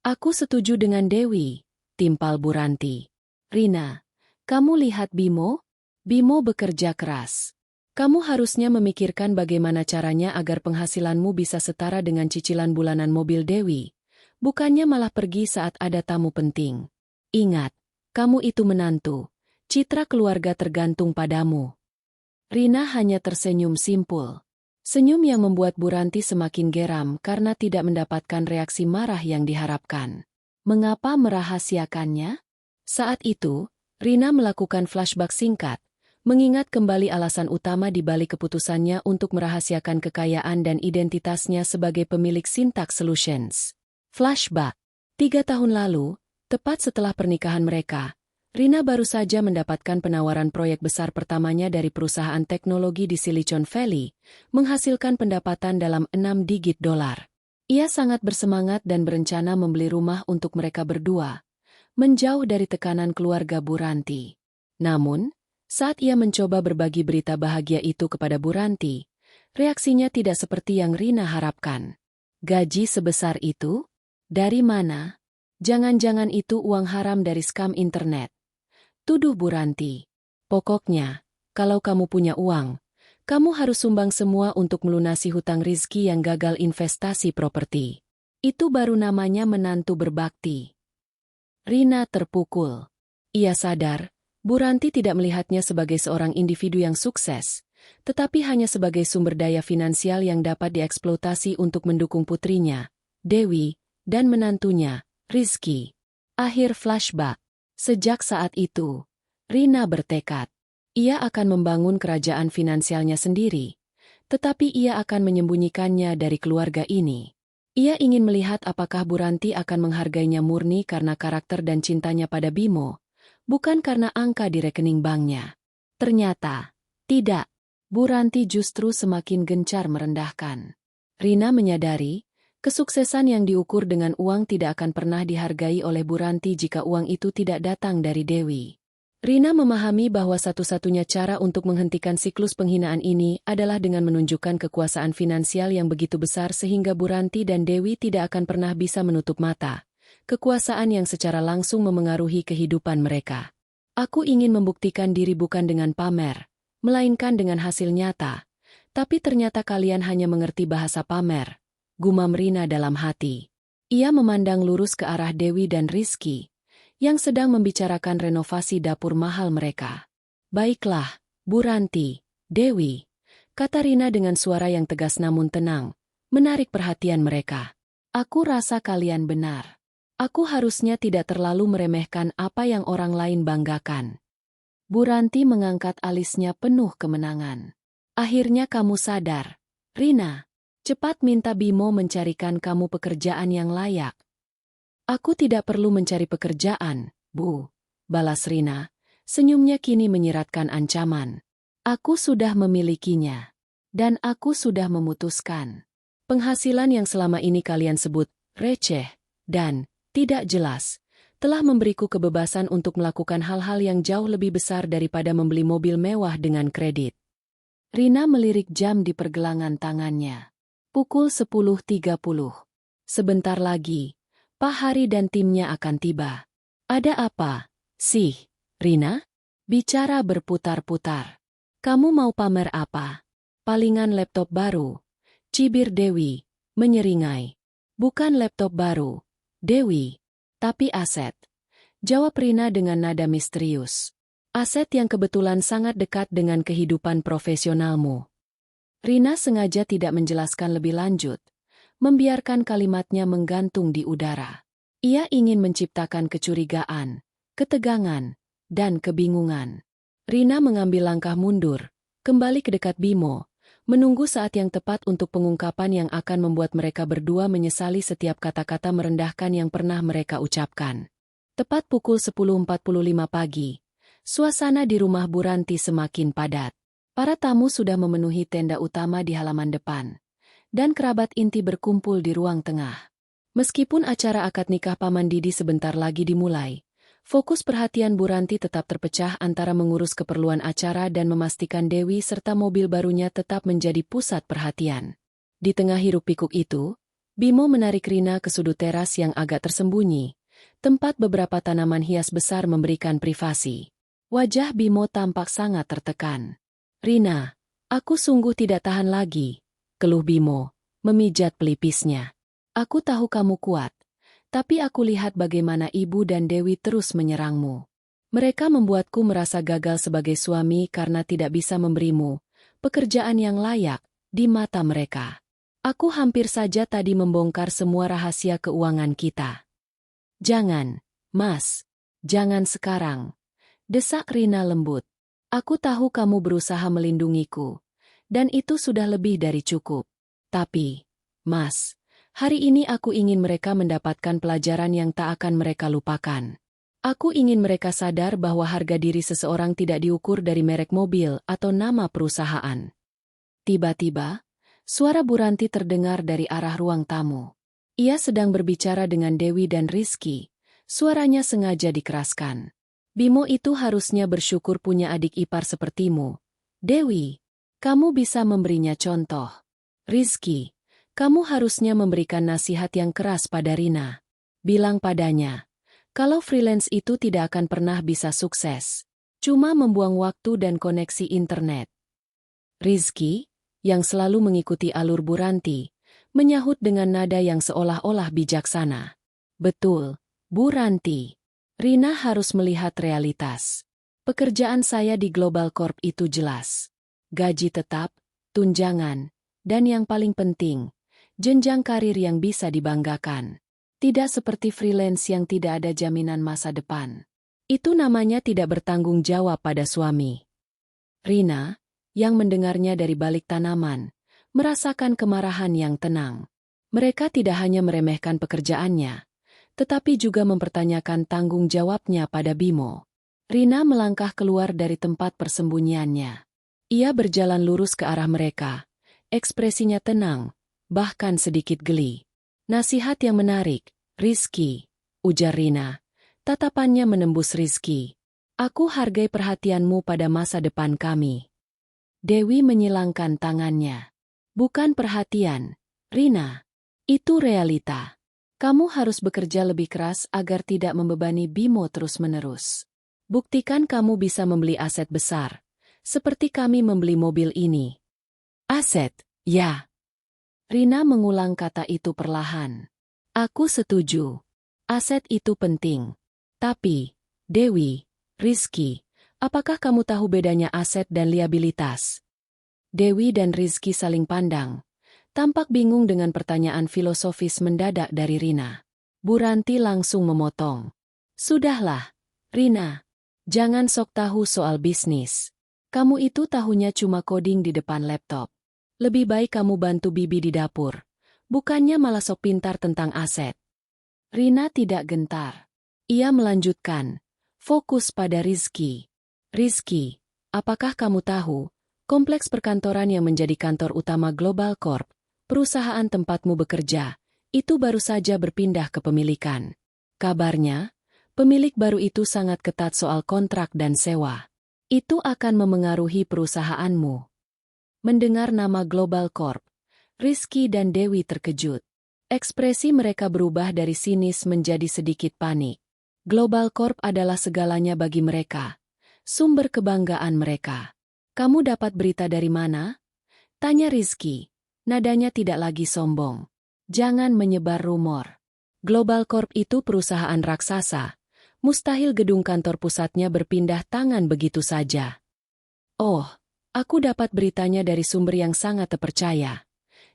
Aku setuju dengan Dewi, timpal Bu Ranti. Rina, kamu lihat Bimo? Bimo bekerja keras. Kamu harusnya memikirkan bagaimana caranya agar penghasilanmu bisa setara dengan cicilan bulanan mobil Dewi. Bukannya malah pergi saat ada tamu penting. Ingat, kamu itu menantu. Citra keluarga tergantung padamu. Rina hanya tersenyum simpul. Senyum yang membuat Bu Ranti semakin geram karena tidak mendapatkan reaksi marah yang diharapkan. Mengapa merahasiakannya? Saat itu, Rina melakukan flashback singkat, mengingat kembali alasan utama di balik keputusannya untuk merahasiakan kekayaan dan identitasnya sebagai pemilik Syntax Solutions. Flashback. 3 tahun lalu, tepat setelah pernikahan mereka, Rina baru saja mendapatkan penawaran proyek besar pertamanya dari perusahaan teknologi di Silicon Valley, menghasilkan pendapatan dalam 6 digit dolar. Ia sangat bersemangat dan berencana membeli rumah untuk mereka berdua, menjauh dari tekanan keluarga Bu Ranti. Namun, saat ia mencoba berbagi berita bahagia itu kepada Bu Ranti, reaksinya tidak seperti yang Rina harapkan. Gaji sebesar itu? Dari mana? Jangan-jangan itu uang haram dari scam internet. Tuduh Bu Ranti. Pokoknya, kalau kamu punya uang, kamu harus sumbang semua untuk melunasi hutang Rizky yang gagal investasi properti. Itu baru namanya menantu berbakti. Rina terpukul. Ia sadar, Bu Ranti tidak melihatnya sebagai seorang individu yang sukses, tetapi hanya sebagai sumber daya finansial yang dapat dieksploitasi untuk mendukung putrinya, Dewi, dan menantunya, Rizky. Akhir flashback. Sejak saat itu, Rina bertekad. Ia akan membangun kerajaan finansialnya sendiri, tetapi ia akan menyembunyikannya dari keluarga ini. Ia ingin melihat apakah Bu Ranti akan menghargainya murni karena karakter dan cintanya pada Bimo, bukan karena angka di rekening banknya. Ternyata, tidak. Bu Ranti justru semakin gencar merendahkan. Rina menyadari, kesuksesan yang diukur dengan uang tidak akan pernah dihargai oleh Bu Ranti jika uang itu tidak datang dari Dewi. Rina memahami bahwa satu-satunya cara untuk menghentikan siklus penghinaan ini adalah dengan menunjukkan kekuasaan finansial yang begitu besar sehingga Bu Ranti dan Dewi tidak akan pernah bisa menutup mata, kekuasaan yang secara langsung memengaruhi kehidupan mereka. Aku ingin membuktikan diri bukan dengan pamer, melainkan dengan hasil nyata. Tapi ternyata kalian hanya mengerti bahasa pamer, gumam Rina dalam hati. Ia memandang lurus ke arah Dewi dan Rizky, yang sedang membicarakan renovasi dapur mahal mereka. Baiklah, Bu Ranti, Dewi, kata Rina dengan suara yang tegas namun tenang, menarik perhatian mereka. Aku rasa kalian benar. Aku harusnya tidak terlalu meremehkan apa yang orang lain banggakan. Bu Ranti mengangkat alisnya penuh kemenangan. Akhirnya kamu sadar. Rina, cepat minta Bimo mencarikan kamu pekerjaan yang layak. Aku tidak perlu mencari pekerjaan, Bu, balas Rina. Senyumnya kini menyiratkan ancaman. Aku sudah memilikinya. Dan aku sudah memutuskan. Penghasilan yang selama ini kalian sebut receh dan tidak jelas, telah memberiku kebebasan untuk melakukan hal-hal yang jauh lebih besar daripada membeli mobil mewah dengan kredit. Rina melirik jam di pergelangan tangannya. Pukul 10.30. Sebentar lagi, Pak Hari dan timnya akan tiba. Ada apa, sih, Rina? Bicara berputar-putar. Kamu mau pamer apa? Palingan laptop baru. Cibir Dewi, menyeringai. Bukan laptop baru, Dewi, tapi aset. Jawab Rina dengan nada misterius. Aset yang kebetulan sangat dekat dengan kehidupan profesionalmu. Rina sengaja tidak menjelaskan lebih lanjut, membiarkan kalimatnya menggantung di udara. Ia ingin menciptakan kecurigaan, ketegangan, dan kebingungan. Rina mengambil langkah mundur, kembali ke dekat Bimo, menunggu saat yang tepat untuk pengungkapan yang akan membuat mereka berdua menyesali setiap kata-kata merendahkan yang pernah mereka ucapkan. Tepat pukul 10.45 pagi, suasana di rumah Bu Ranti semakin padat. Para tamu sudah memenuhi tenda utama di halaman depan, dan kerabat inti berkumpul di ruang tengah. Meskipun acara akad nikah Paman Didi sebentar lagi dimulai, fokus perhatian Bu Ranti tetap terpecah antara mengurus keperluan acara dan memastikan Dewi serta mobil barunya tetap menjadi pusat perhatian. Di tengah hiruk-pikuk itu, Bimo menarik Rina ke sudut teras yang agak tersembunyi, tempat beberapa tanaman hias besar memberikan privasi. Wajah Bimo tampak sangat tertekan. Rina, aku sungguh tidak tahan lagi, keluh Bimo, memijat pelipisnya. Aku tahu kamu kuat. Tapi aku lihat bagaimana ibu dan Dewi terus menyerangmu. Mereka membuatku merasa gagal sebagai suami karena tidak bisa memberimu pekerjaan yang layak di mata mereka. Aku hampir saja tadi membongkar semua rahasia keuangan kita. Jangan, Mas. Jangan sekarang. Desak Rina lembut. Aku tahu kamu berusaha melindungiku. Dan itu sudah lebih dari cukup. Tapi, Mas, hari ini aku ingin mereka mendapatkan pelajaran yang tak akan mereka lupakan. Aku ingin mereka sadar bahwa harga diri seseorang tidak diukur dari merek mobil atau nama perusahaan. Tiba-tiba, suara Bu Ranti terdengar dari arah ruang tamu. Ia sedang berbicara dengan Dewi dan Rizky. Suaranya sengaja dikeraskan. Bimo itu harusnya bersyukur punya adik ipar sepertimu. Dewi, kamu bisa memberinya contoh. Rizky, kamu harusnya memberikan nasihat yang keras pada Rina. Bilang padanya, kalau freelance itu tidak akan pernah bisa sukses. Cuma membuang waktu dan koneksi internet. Rizky, yang selalu mengikuti alur Bu Ranti, menyahut dengan nada yang seolah-olah bijaksana. Betul, Bu Ranti. Rina harus melihat realitas. Pekerjaan saya di Global Corp itu jelas. Gaji tetap, tunjangan, dan yang paling penting, jenjang karir yang bisa dibanggakan. Tidak seperti freelance yang tidak ada jaminan masa depan. Itu namanya tidak bertanggung jawab pada suami. Rina, yang mendengarnya dari balik tanaman, merasakan kemarahan yang tenang. Mereka tidak hanya meremehkan pekerjaannya, tetapi juga mempertanyakan tanggung jawabnya pada Bimo. Rina melangkah keluar dari tempat persembunyiannya. Ia berjalan lurus ke arah mereka. Ekspresinya tenang, bahkan sedikit geli. Nasihat yang menarik, Rizky, ujar Rina. Tatapannya menembus Rizky. Aku hargai perhatianmu pada masa depan kami. Dewi menyilangkan tangannya. Bukan perhatian, Rina. Itu realita. Kamu harus bekerja lebih keras agar tidak membebani Bimo terus-menerus. Buktikan kamu bisa membeli aset besar, seperti kami membeli mobil ini. Aset, ya. Rina mengulang kata itu perlahan. Aku setuju. Aset itu penting. Tapi, Dewi, Rizky, apakah kamu tahu bedanya aset dan liabilitas? Dewi dan Rizky saling pandang. Tampak bingung dengan pertanyaan filosofis mendadak dari Rina. Bu Ranti langsung memotong. Sudahlah, Rina. Jangan sok tahu soal bisnis. Kamu itu tahunya cuma coding di depan laptop. Lebih baik kamu bantu Bibi di dapur. Bukannya malah sok pintar tentang aset. Rina tidak gentar. Ia melanjutkan. Fokus pada Rizky. Rizky, apakah kamu tahu, kompleks perkantoran yang menjadi kantor utama Global Corp, perusahaan tempatmu bekerja, itu baru saja berpindah ke pemilikan. Kabarnya, pemilik baru itu sangat ketat soal kontrak dan sewa. Itu akan memengaruhi perusahaanmu. Mendengar nama Global Corp, Rizky dan Dewi terkejut. Ekspresi mereka berubah dari sinis menjadi sedikit panik. Global Corp adalah segalanya bagi mereka. Sumber kebanggaan mereka. Kamu dapat berita dari mana? Tanya Rizky. Nadanya tidak lagi sombong. Jangan menyebar rumor. Global Corp itu perusahaan raksasa. Mustahil gedung kantor pusatnya berpindah tangan begitu saja. Oh, aku dapat beritanya dari sumber yang sangat terpercaya.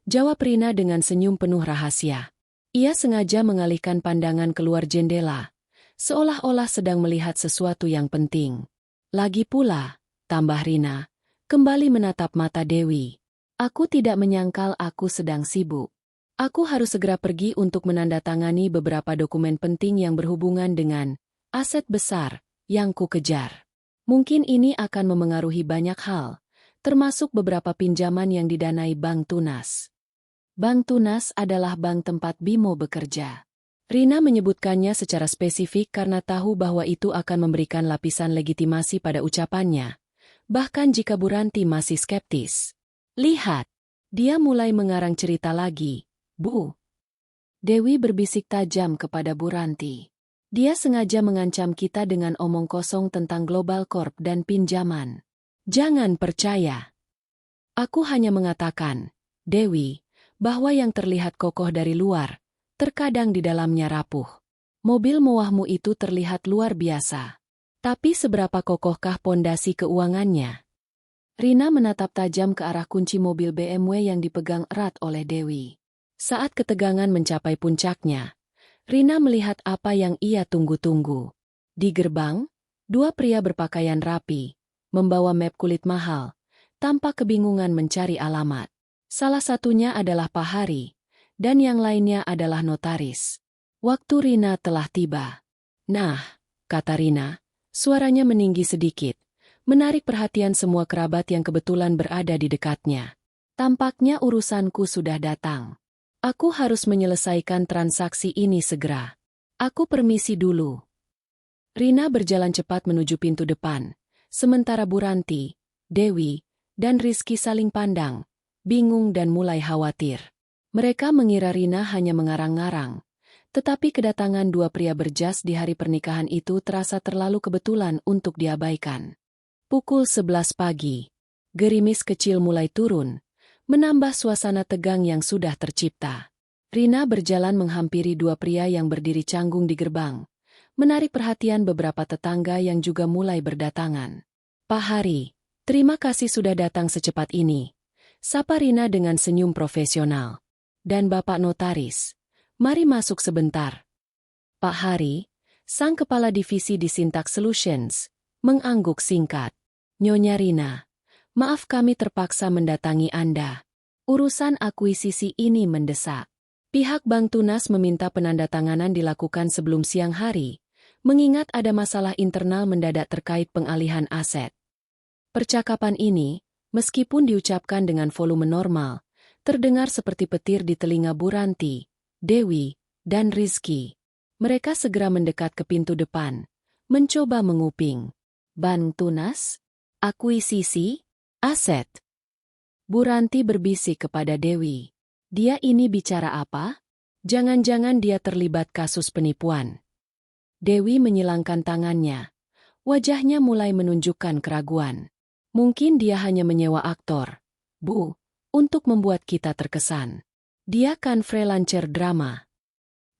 Jawab Rina dengan senyum penuh rahasia. Ia sengaja mengalihkan pandangan keluar jendela, seolah-olah sedang melihat sesuatu yang penting. Lagi pula, tambah Rina, kembali menatap mata Dewi. Aku tidak menyangkal aku sedang sibuk. Aku harus segera pergi untuk menandatangani beberapa dokumen penting yang berhubungan dengan aset besar yang ku kejar. Mungkin ini akan memengaruhi banyak hal, termasuk beberapa pinjaman yang didanai Bank Tunas. Bank Tunas adalah bank tempat Bimo bekerja. Rina menyebutkannya secara spesifik karena tahu bahwa itu akan memberikan lapisan legitimasi pada ucapannya, bahkan jika Bu Ranti masih skeptis. Lihat, dia mulai mengarang cerita lagi, Bu. Dewi berbisik tajam kepada Bu Ranti. Dia sengaja mengancam kita dengan omong kosong tentang Global Corp dan pinjaman. Jangan percaya. Aku hanya mengatakan, Dewi, bahwa yang terlihat kokoh dari luar, terkadang di dalamnya rapuh. Mobil mewahmu itu terlihat luar biasa. Tapi seberapa kokohkah pondasi keuangannya? Rina menatap tajam ke arah kunci mobil BMW yang dipegang erat oleh Dewi. Saat ketegangan mencapai puncaknya, Rina melihat apa yang ia tunggu-tunggu. Di gerbang, dua pria berpakaian rapi, membawa map kulit mahal, tanpa kebingungan mencari alamat. Salah satunya adalah Pak Hari, dan yang lainnya adalah notaris. Waktu Rina telah tiba. Nah, kata Rina, suaranya meninggi sedikit, menarik perhatian semua kerabat yang kebetulan berada di dekatnya. Tampaknya urusanku sudah datang. Aku harus menyelesaikan transaksi ini segera. Aku permisi dulu. Rina berjalan cepat menuju pintu depan, sementara Bu Ranti, Dewi, dan Rizky saling pandang, bingung dan mulai khawatir. Mereka mengira Rina hanya mengarang-ngarang, tetapi kedatangan dua pria berjas di hari pernikahan itu terasa terlalu kebetulan untuk diabaikan. Pukul 11 pagi. Gerimis kecil mulai turun, menambah suasana tegang yang sudah tercipta. Rina berjalan menghampiri dua pria yang berdiri canggung di gerbang, menarik perhatian beberapa tetangga yang juga mulai berdatangan. Pak Hari, terima kasih sudah datang secepat ini. Sapa Rina dengan senyum profesional. Dan Bapak Notaris, mari masuk sebentar. Pak Hari, sang kepala divisi di Syntax Solutions, mengangguk singkat. Nyonya Rina, maaf kami terpaksa mendatangi Anda. Urusan akuisisi ini mendesak. Pihak Bank Tunas meminta penandatanganan dilakukan sebelum siang hari, mengingat ada masalah internal mendadak terkait pengalihan aset. Percakapan ini, meskipun diucapkan dengan volume normal, terdengar seperti petir di telinga Bu Ranti, Dewi, dan Rizky. Mereka segera mendekat ke pintu depan, mencoba menguping. Bank Tunas? Akuisisi? Aset? Bu Ranti berbisik kepada Dewi. Dia ini bicara apa? Jangan-jangan dia terlibat kasus penipuan. Dewi menyilangkan tangannya. Wajahnya mulai menunjukkan keraguan. Mungkin dia hanya menyewa aktor, Bu, untuk membuat kita terkesan. Dia kan freelancer drama.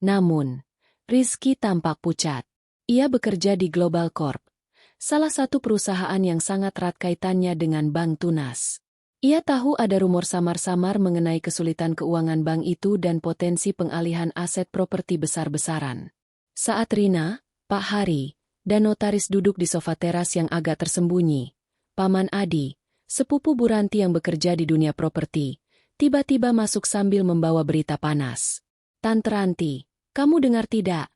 Namun, Rizky tampak pucat. Ia bekerja di Global Corp, salah satu perusahaan yang sangat erat kaitannya dengan Bank Tunas. Ia tahu ada rumor samar-samar mengenai kesulitan keuangan bank itu dan potensi pengalihan aset properti besar-besaran. Saat Rina, Pak Hari, dan notaris duduk di sofa teras yang agak tersembunyi, Paman Adi, sepupu Bu Ranti yang bekerja di dunia properti, tiba-tiba masuk sambil membawa berita panas. "Tante Ranti, kamu dengar tidak?"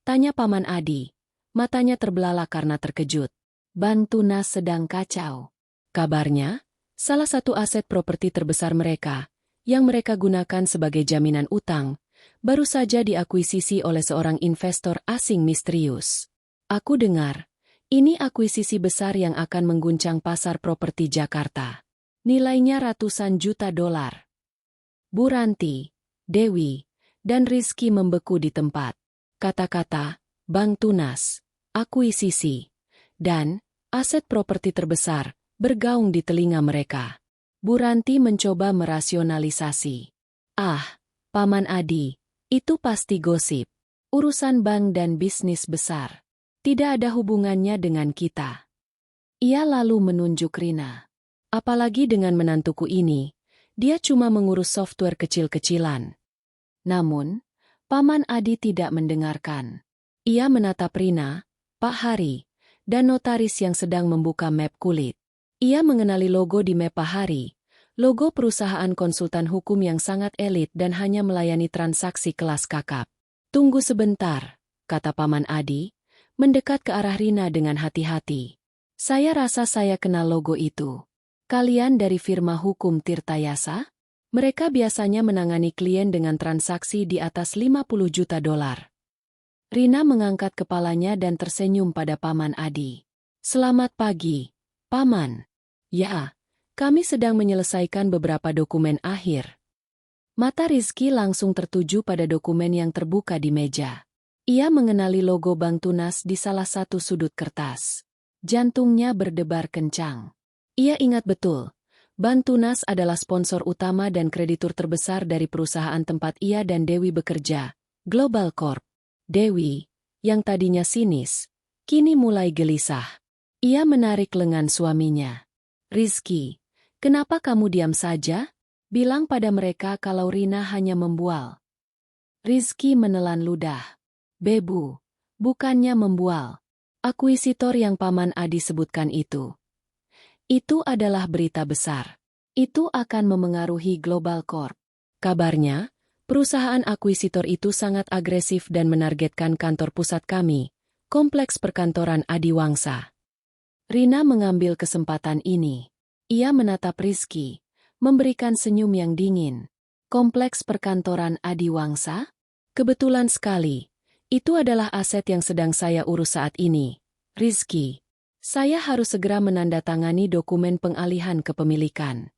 Tanya Paman Adi. Matanya terbelalak karena terkejut. Bank Tunas sedang kacau. Kabarnya, salah satu aset properti terbesar mereka, yang mereka gunakan sebagai jaminan utang, baru saja diakuisisi oleh seorang investor asing misterius. Aku dengar, ini akuisisi besar yang akan mengguncang pasar properti Jakarta. Nilainya ratusan juta dolar. Bu Ranti, Dewi, dan Rizky membeku di tempat. Kata-kata, Bank Tunas, akuisisi, dan aset properti terbesar bergaung di telinga mereka. Bu Ranti mencoba merasionalisasi. "Ah, Paman Adi, itu pasti gosip. Urusan bank dan bisnis besar. Tidak ada hubungannya dengan kita." Ia lalu menunjuk Rina. "Apalagi dengan menantuku ini, dia cuma mengurus software kecil-kecilan." Namun, Paman Adi tidak mendengarkan. Ia menatap Rina, Pak Hari, dan notaris yang sedang membuka map kulit. Ia mengenali logo di map Pak Hari, logo perusahaan konsultan hukum yang sangat elit dan hanya melayani transaksi kelas kakap. "Tunggu sebentar," kata Paman Adi, mendekat ke arah Rina dengan hati-hati. "Saya rasa saya kenal logo itu. Kalian dari firma hukum Tirtayasa? Mereka biasanya menangani klien dengan transaksi di atas 50 juta dolar. Rina mengangkat kepalanya dan tersenyum pada Paman Adi. "Selamat pagi, Paman." "Ya, kami sedang menyelesaikan beberapa dokumen akhir." Mata Rizky langsung tertuju pada dokumen yang terbuka di meja. Ia mengenali logo Bank Tunas di salah satu sudut kertas. Jantungnya berdebar kencang. Ia ingat betul. Bank Tunas adalah sponsor utama dan kreditur terbesar dari perusahaan tempat ia dan Dewi bekerja, Global Corp. Dewi, yang tadinya sinis, kini mulai gelisah. Ia menarik lengan suaminya. "Rizky, kenapa kamu diam saja? Bilang pada mereka kalau Rina hanya membual." Rizky menelan ludah. "Bebu, bukannya membual. Akuisitor yang Paman Adi sebutkan itu adalah berita besar. Itu akan memengaruhi Global Corp. Kabarnya, perusahaan akuisitor itu sangat agresif dan menargetkan kantor pusat kami, Kompleks Perkantoran Adiwangsa." Rina mengambil kesempatan ini. Ia menatap Rizky, memberikan senyum yang dingin. "Kompleks Perkantoran Adiwangsa? Kebetulan sekali. Itu adalah aset yang sedang saya urus saat ini, Rizky. Saya harus segera menandatangani dokumen pengalihan kepemilikan."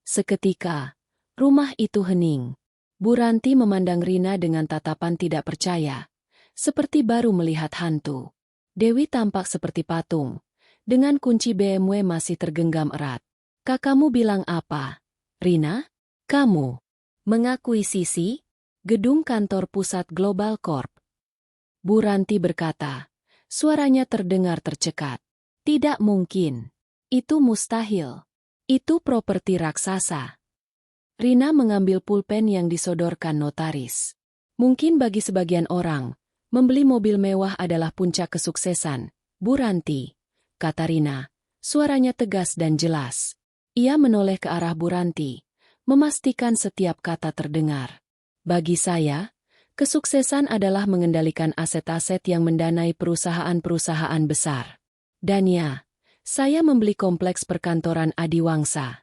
Seketika, rumah itu hening. Bu Ranti memandang Rina dengan tatapan tidak percaya, seperti baru melihat hantu. Dewi tampak seperti patung, dengan kunci BMW masih tergenggam erat. "Kakakmu bilang apa, Rina? Kamu mengakuisisi gedung kantor pusat Global Corp?" Bu Ranti berkata, suaranya terdengar tercekat. "Tidak mungkin. Itu mustahil. Itu properti raksasa." Rina mengambil pulpen yang disodorkan notaris. "Mungkin bagi sebagian orang, membeli mobil mewah adalah puncak kesuksesan, Bu Ranti," kata Rina. Suaranya tegas dan jelas. Ia menoleh ke arah Bu Ranti, memastikan setiap kata terdengar. "Bagi saya, kesuksesan adalah mengendalikan aset-aset yang mendanai perusahaan-perusahaan besar. Dan ya, saya membeli kompleks perkantoran Adiwangsa."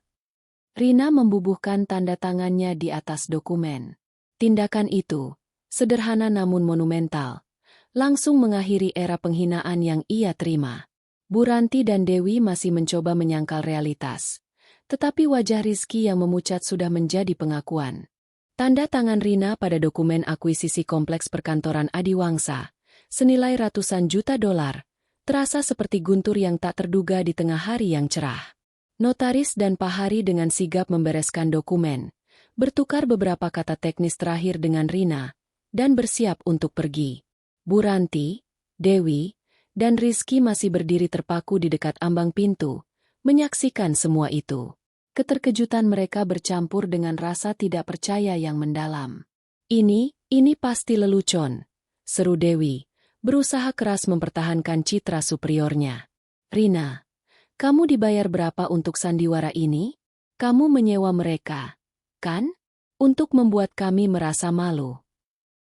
Rina membubuhkan tanda tangannya di atas dokumen. Tindakan itu, sederhana namun monumental, langsung mengakhiri era penghinaan yang ia terima. Bu Ranti dan Dewi masih mencoba menyangkal realitas, tetapi wajah Rizky yang memucat sudah menjadi pengakuan. Tanda tangan Rina pada dokumen akuisisi kompleks perkantoran Adiwangsa, senilai ratusan juta dolar, terasa seperti guntur yang tak terduga di tengah hari yang cerah. Notaris dan Pak Hari dengan sigap membereskan dokumen, bertukar beberapa kata teknis terakhir dengan Rina, dan bersiap untuk pergi. Bu Ranti, Dewi, dan Rizky masih berdiri terpaku di dekat ambang pintu, menyaksikan semua itu. Keterkejutan mereka bercampur dengan rasa tidak percaya yang mendalam. Ini pasti lelucon, seru Dewi, berusaha keras mempertahankan citra superiornya. Rina, kamu dibayar berapa untuk sandiwara ini? Kamu menyewa mereka, kan? Untuk membuat kami merasa malu.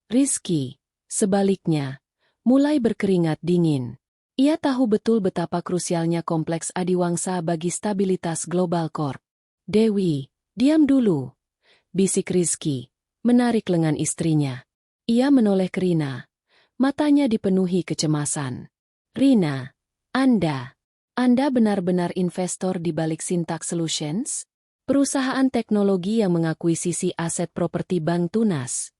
Rizky, sebaliknya, mulai berkeringat dingin. Ia tahu betul betapa krusialnya kompleks Adiwangsa bagi stabilitas Global Corp. Dewi, diam dulu, bisik Rizky, menarik lengan istrinya. Ia menoleh ke Rina, matanya dipenuhi kecemasan. Rina, Anda benar-benar investor di balik Syntax Solutions? Perusahaan teknologi yang mengakuisisi aset properti Bank Tunas.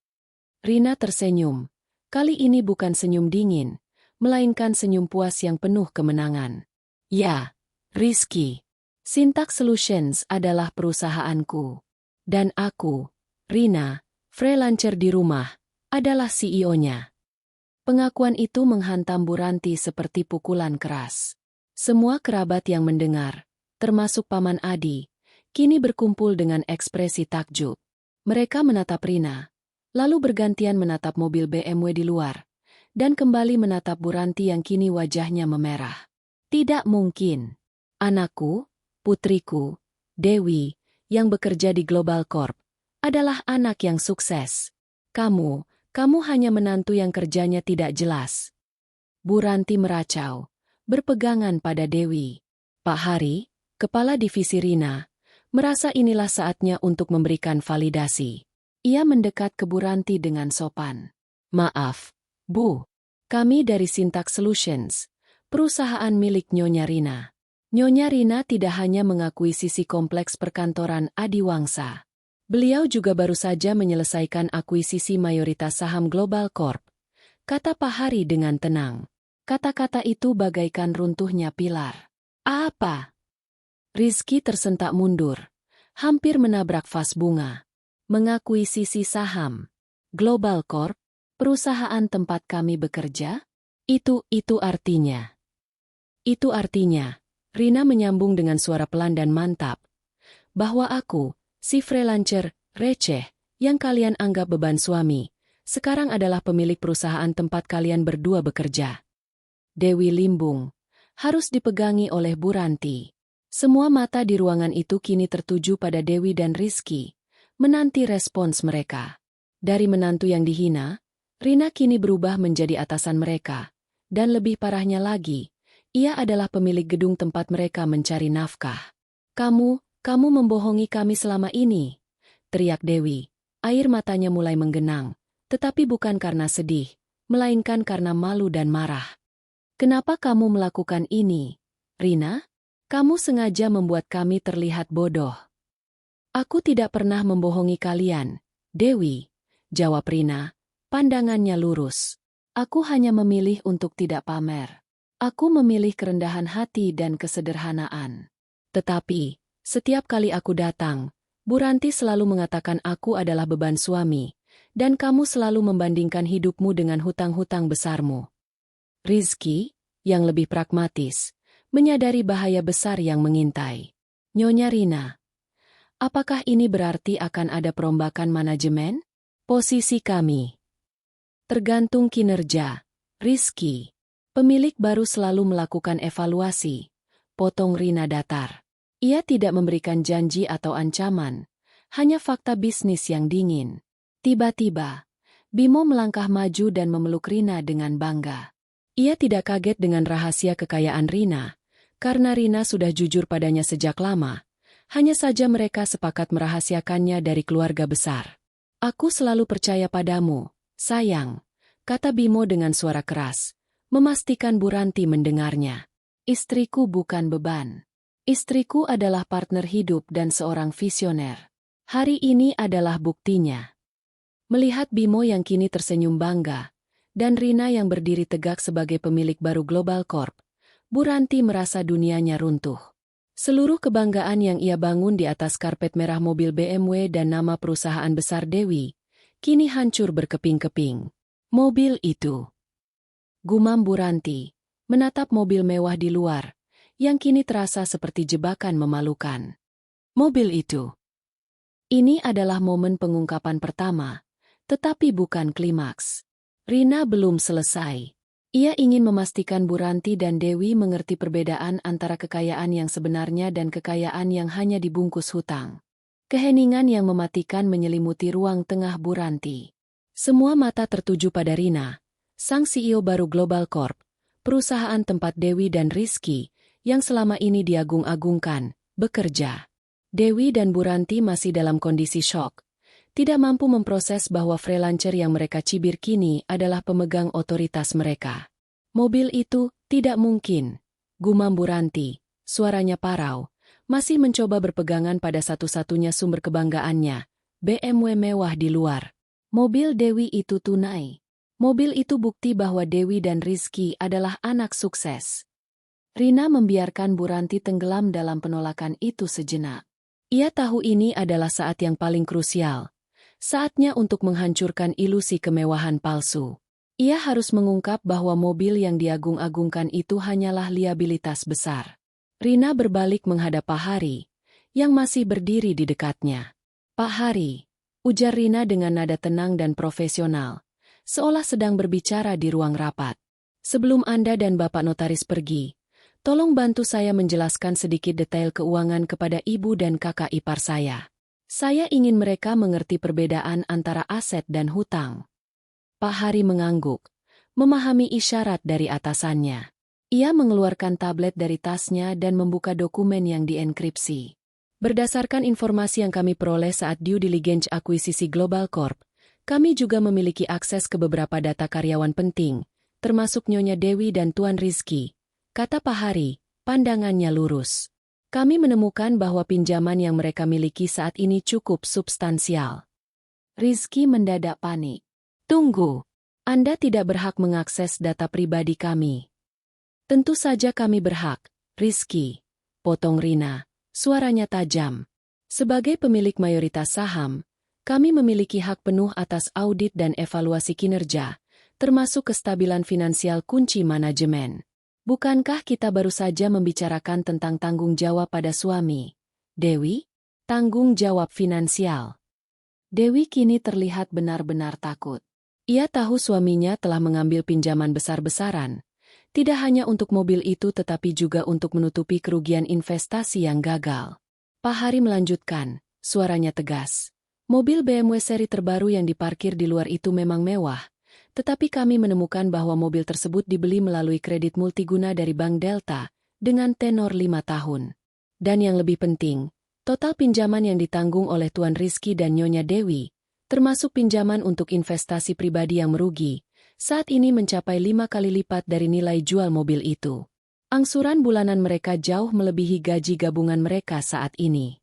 Rina tersenyum. Kali ini bukan senyum dingin, melainkan senyum puas yang penuh kemenangan. Ya, Rizky. Syntax Solutions adalah perusahaanku. Dan aku, Rina, freelancer di rumah, adalah CEO-nya. Pengakuan itu menghantam Bu Ranti seperti pukulan keras. Semua kerabat yang mendengar, termasuk Paman Adi, kini berkumpul dengan ekspresi takjub. Mereka menatap Rina, lalu bergantian menatap mobil BMW di luar, dan kembali menatap Bu Ranti yang kini wajahnya memerah. Tidak mungkin. Anakku, putriku, Dewi, yang bekerja di Global Corp, adalah anak yang sukses. Kamu hanya menantu yang kerjanya tidak jelas. Bu Ranti meracau, berpegangan pada Dewi. Pak Hari, kepala divisi Rina, merasa inilah saatnya untuk memberikan validasi. Ia mendekat ke Bu Ranti dengan sopan. Maaf, Bu. Kami dari Syntax Solutions, perusahaan milik Nyonya Rina. Nyonya Rina tidak hanya mengakuisisi kompleks perkantoran Adiwangsa. Beliau juga baru saja menyelesaikan akuisisi mayoritas saham Global Corp, kata Pak Hari dengan tenang. Kata-kata itu bagaikan runtuhnya pilar. Apa? Rizky tersentak mundur, hampir menabrak vas bunga. Mengakuisisi saham Global Corp, perusahaan tempat kami bekerja? Itu artinya. Itu artinya, Rina menyambung dengan suara pelan dan mantap, bahwa aku, si freelancer, receh, yang kalian anggap beban suami, sekarang adalah pemilik perusahaan tempat kalian berdua bekerja. Dewi limbung, harus dipegangi oleh Bu Ranti. Semua mata di ruangan itu kini tertuju pada Dewi dan Rizky, menanti respons mereka. Dari menantu yang dihina, Rina kini berubah menjadi atasan mereka, dan lebih parahnya lagi, ia adalah pemilik gedung tempat mereka mencari nafkah. Kamu membohongi kami selama ini, teriak Dewi. Air matanya mulai menggenang, tetapi bukan karena sedih, melainkan karena malu dan marah. Kenapa kamu melakukan ini, Rina? Kamu sengaja membuat kami terlihat bodoh. Aku tidak pernah membohongi kalian, Dewi, jawab Rina, pandangannya lurus. Aku hanya memilih untuk tidak pamer. Aku memilih kerendahan hati dan kesederhanaan. Tetapi, setiap kali aku datang, Bu Ranti selalu mengatakan aku adalah beban suami, dan kamu selalu membandingkan hidupmu dengan hutang-hutang besarmu. Rizky, yang lebih pragmatis, menyadari bahaya besar yang mengintai. Nyonya Rina, apakah ini berarti akan ada perombakan manajemen? Posisi kami tergantung kinerja, Rizky. Pemilik baru selalu melakukan evaluasi, potong Rina datar. Ia tidak memberikan janji atau ancaman, hanya fakta bisnis yang dingin. Tiba-tiba, Bimo melangkah maju dan memeluk Rina dengan bangga. Ia tidak kaget dengan rahasia kekayaan Rina, karena Rina sudah jujur padanya sejak lama. Hanya saja mereka sepakat merahasiakannya dari keluarga besar. Aku selalu percaya padamu, sayang, kata Bimo dengan suara keras. Memastikan Bu Ranti mendengarnya. Istriku bukan beban. Istriku adalah partner hidup dan seorang visioner. Hari ini adalah buktinya. Melihat Bimo yang kini tersenyum bangga, dan Rina yang berdiri tegak sebagai pemilik baru Global Corp, Bu Ranti merasa dunianya runtuh. Seluruh kebanggaan yang ia bangun di atas karpet merah mobil BMW dan nama perusahaan besar Dewi, kini hancur berkeping-keping. Mobil itu. Gumam Bu Ranti, menatap mobil mewah di luar, yang kini terasa seperti jebakan memalukan. Mobil itu. Ini adalah momen pengungkapan pertama, tetapi bukan klimaks. Rina belum selesai. Ia ingin memastikan Bu Ranti dan Dewi mengerti perbedaan antara kekayaan yang sebenarnya dan kekayaan yang hanya dibungkus hutang. Keheningan yang mematikan menyelimuti ruang tengah Bu Ranti. Semua mata tertuju pada Rina, sang CEO baru Global Corp, perusahaan tempat Dewi dan Rizky, yang selama ini diagung-agungkan, bekerja. Dewi dan Bu Ranti masih dalam kondisi syok, tidak mampu memproses bahwa freelancer yang mereka cibir kini adalah pemegang otoritas mereka. Mobil itu tidak mungkin, gumam Bu Ranti, suaranya parau, masih mencoba berpegangan pada satu-satunya sumber kebanggaannya, BMW mewah di luar. Mobil Dewi itu tunai. Mobil itu bukti bahwa Dewi dan Rizky adalah anak sukses. Rina membiarkan Bu Ranti tenggelam dalam penolakan itu sejenak. Ia tahu ini adalah saat yang paling krusial. Saatnya untuk menghancurkan ilusi kemewahan palsu. Ia harus mengungkap bahwa mobil yang diagung-agungkan itu hanyalah liabilitas besar. Rina berbalik menghadap Pak Hari, yang masih berdiri di dekatnya. Pak Hari, ujar Rina dengan nada tenang dan profesional, seolah sedang berbicara di ruang rapat. Sebelum Anda dan Bapak Notaris pergi, tolong bantu saya menjelaskan sedikit detail keuangan kepada ibu dan kakak ipar saya. Saya ingin mereka mengerti perbedaan antara aset dan hutang. Pak Hari mengangguk, memahami isyarat dari atasannya. Ia mengeluarkan tablet dari tasnya dan membuka dokumen yang dienkripsi. Berdasarkan informasi yang kami peroleh saat due diligence akuisisi Global Corp, kami juga memiliki akses ke beberapa data karyawan penting, termasuk Nyonya Dewi dan Tuan Rizky, kata Pak Hari, pandangannya lurus. Kami menemukan bahwa pinjaman yang mereka miliki saat ini cukup substansial. Rizky mendadak panik. Tunggu, Anda tidak berhak mengakses data pribadi kami. Tentu saja kami berhak, Rizky, potong Rina, suaranya tajam. Sebagai pemilik mayoritas saham, kami memiliki hak penuh atas audit dan evaluasi kinerja, termasuk kestabilan finansial kunci manajemen. Bukankah kita baru saja membicarakan tentang tanggung jawab pada suami, Dewi? Tanggung jawab finansial. Dewi kini terlihat benar-benar takut. Ia tahu suaminya telah mengambil pinjaman besar-besaran, tidak hanya untuk mobil itu tetapi juga untuk menutupi kerugian investasi yang gagal. Pak Hari melanjutkan, suaranya tegas. Mobil BMW seri terbaru yang diparkir di luar itu memang mewah, tetapi kami menemukan bahwa mobil tersebut dibeli melalui kredit multiguna dari Bank Delta, dengan tenor 5 tahun. Dan yang lebih penting, total pinjaman yang ditanggung oleh Tuan Rizky dan Nyonya Dewi, termasuk pinjaman untuk investasi pribadi yang merugi, saat ini mencapai 5 kali lipat dari nilai jual mobil itu. Angsuran bulanan mereka jauh melebihi gaji gabungan mereka saat ini.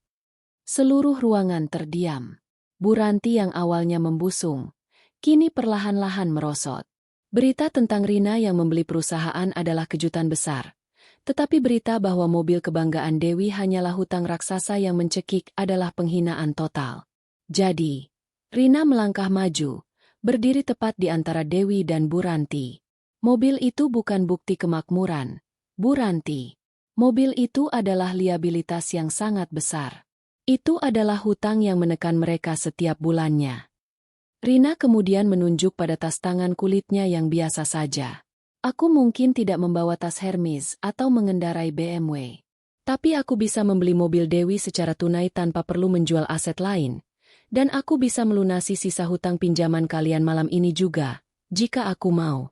Seluruh ruangan terdiam. Bu Ranti yang awalnya membusung, kini perlahan-lahan merosot. Berita tentang Rina yang membeli perusahaan adalah kejutan besar. Tetapi berita bahwa mobil kebanggaan Dewi hanyalah hutang raksasa yang mencekik adalah penghinaan total. Jadi, Rina melangkah maju, berdiri tepat di antara Dewi dan Bu Ranti. Mobil itu bukan bukti kemakmuran, Bu Ranti. Mobil itu adalah liabilitas yang sangat besar. Itu adalah hutang yang menekan mereka setiap bulannya. Rina kemudian menunjuk pada tas tangan kulitnya yang biasa saja. Aku mungkin tidak membawa tas Hermes atau mengendarai BMW. Tapi aku bisa membeli mobil Dewi secara tunai tanpa perlu menjual aset lain. Dan aku bisa melunasi sisa hutang pinjaman kalian malam ini juga, jika aku mau.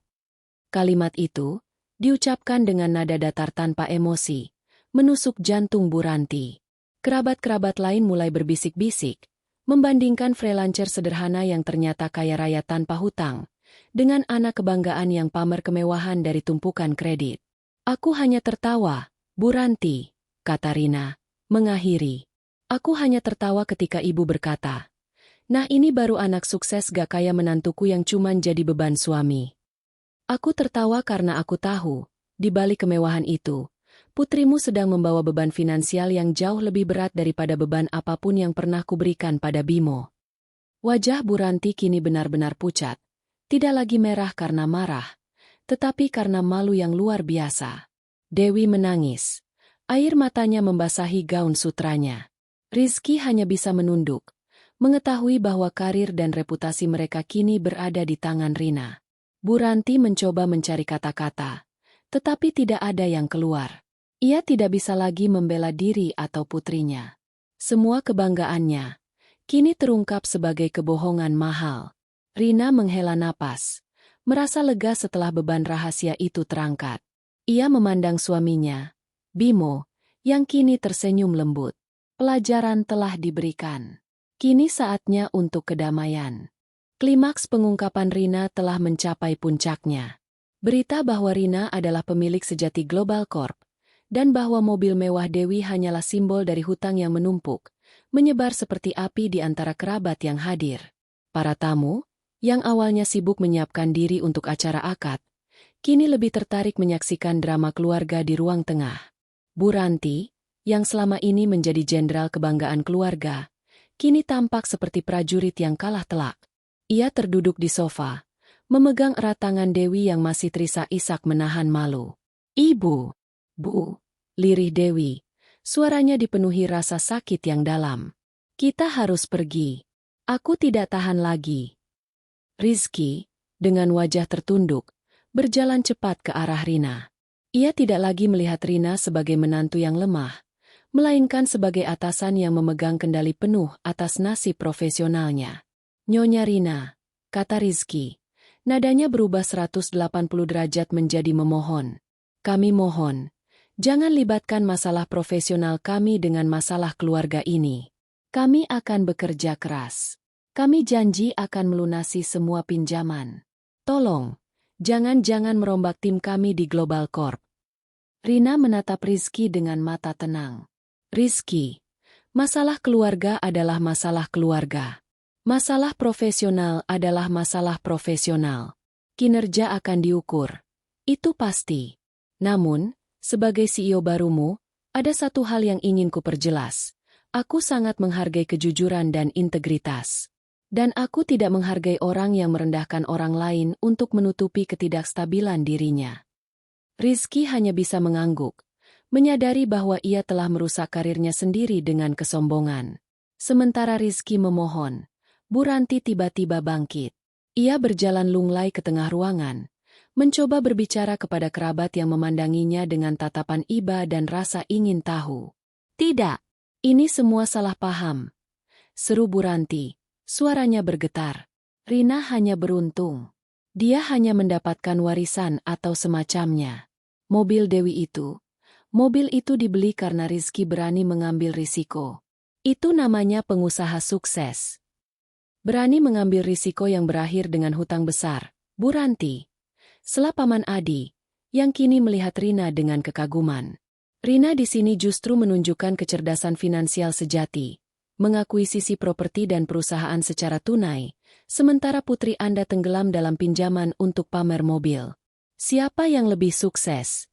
Kalimat itu diucapkan dengan nada datar tanpa emosi, menusuk jantung Bu Ranti. Kerabat-kerabat lain mulai berbisik-bisik, membandingkan freelancer sederhana yang ternyata kaya raya tanpa hutang, dengan anak kebanggaan yang pamer kemewahan dari tumpukan kredit. Aku hanya tertawa, Bu Ranti, kata Rina, mengakhiri. Aku hanya tertawa ketika ibu berkata, "Nah, ini baru anak sukses gak kayak menantuku yang cuman jadi beban suami." Aku tertawa karena aku tahu, di balik kemewahan itu, putrimu sedang membawa beban finansial yang jauh lebih berat daripada beban apapun yang pernah kuberikan pada Bimo. Wajah Bu Ranti kini benar-benar pucat, tidak lagi merah karena marah, tetapi karena malu yang luar biasa. Dewi menangis. Air matanya membasahi gaun sutranya. Rizky hanya bisa menunduk, mengetahui bahwa karir dan reputasi mereka kini berada di tangan Rina. Bu Ranti mencoba mencari kata-kata, tetapi tidak ada yang keluar. Ia tidak bisa lagi membela diri atau putrinya. Semua kebanggaannya kini terungkap sebagai kebohongan mahal. Rina menghela napas, merasa lega setelah beban rahasia itu terangkat. Ia memandang suaminya, Bimo, yang kini tersenyum lembut. Pelajaran telah diberikan. Kini saatnya untuk kedamaian. Klimaks pengungkapan Rina telah mencapai puncaknya. Berita bahwa Rina adalah pemilik sejati Global Corp, dan bahwa mobil mewah Dewi hanyalah simbol dari hutang yang menumpuk, menyebar seperti api di antara kerabat yang hadir. Para tamu, yang awalnya sibuk menyiapkan diri untuk acara akad, kini lebih tertarik menyaksikan drama keluarga di ruang tengah. Bu Ranti, yang selama ini menjadi jenderal kebanggaan keluarga, kini tampak seperti prajurit yang kalah telak. Ia terduduk di sofa, memegang erat tangan Dewi yang masih terisak-isak menahan malu. "Ibu, Bu," lirih Dewi. Suaranya dipenuhi rasa sakit yang dalam. "Kita harus pergi. Aku tidak tahan lagi." Rizky, dengan wajah tertunduk, berjalan cepat ke arah Rina. Ia tidak lagi melihat Rina sebagai menantu yang lemah, melainkan sebagai atasan yang memegang kendali penuh atas nasib profesionalnya. "Nyonya Rina," kata Rizky. Nadanya berubah 180 derajat menjadi memohon. "Kami mohon, jangan libatkan masalah profesional kami dengan masalah keluarga ini. Kami akan bekerja keras. Kami janji akan melunasi semua pinjaman. Tolong, jangan merombak tim kami di Global Corp." Rina menatap Rizky dengan mata tenang. "Rizky, masalah keluarga adalah masalah keluarga. Masalah profesional adalah masalah profesional. Kinerja akan diukur. Itu pasti. Namun, sebagai CEO barumu, ada satu hal yang ingin kuperjelas. Aku sangat menghargai kejujuran dan integritas. Dan aku tidak menghargai orang yang merendahkan orang lain untuk menutupi ketidakstabilan dirinya." Rizky hanya bisa mengangguk, menyadari bahwa ia telah merusak karirnya sendiri dengan kesombongan. Sementara Rizky memohon, Bu Ranti tiba-tiba bangkit. Ia berjalan lunglai ke tengah ruangan, mencoba berbicara kepada kerabat yang memandanginya dengan tatapan iba dan rasa ingin tahu. "Tidak, ini semua salah paham," seru Bu Ranti. Suaranya bergetar. "Rina hanya beruntung. Dia hanya mendapatkan warisan atau semacamnya. Mobil itu dibeli karena Rizky berani mengambil risiko. Itu namanya pengusaha sukses. Berani mengambil risiko yang berakhir dengan hutang besar, Bu Ranti." Sela Paman Adi, yang kini melihat Rina dengan kekaguman. Rina di sini justru menunjukkan kecerdasan finansial sejati, mengakuisisi properti dan perusahaan secara tunai, sementara putri Anda tenggelam dalam pinjaman untuk pamer mobil. Siapa yang lebih sukses?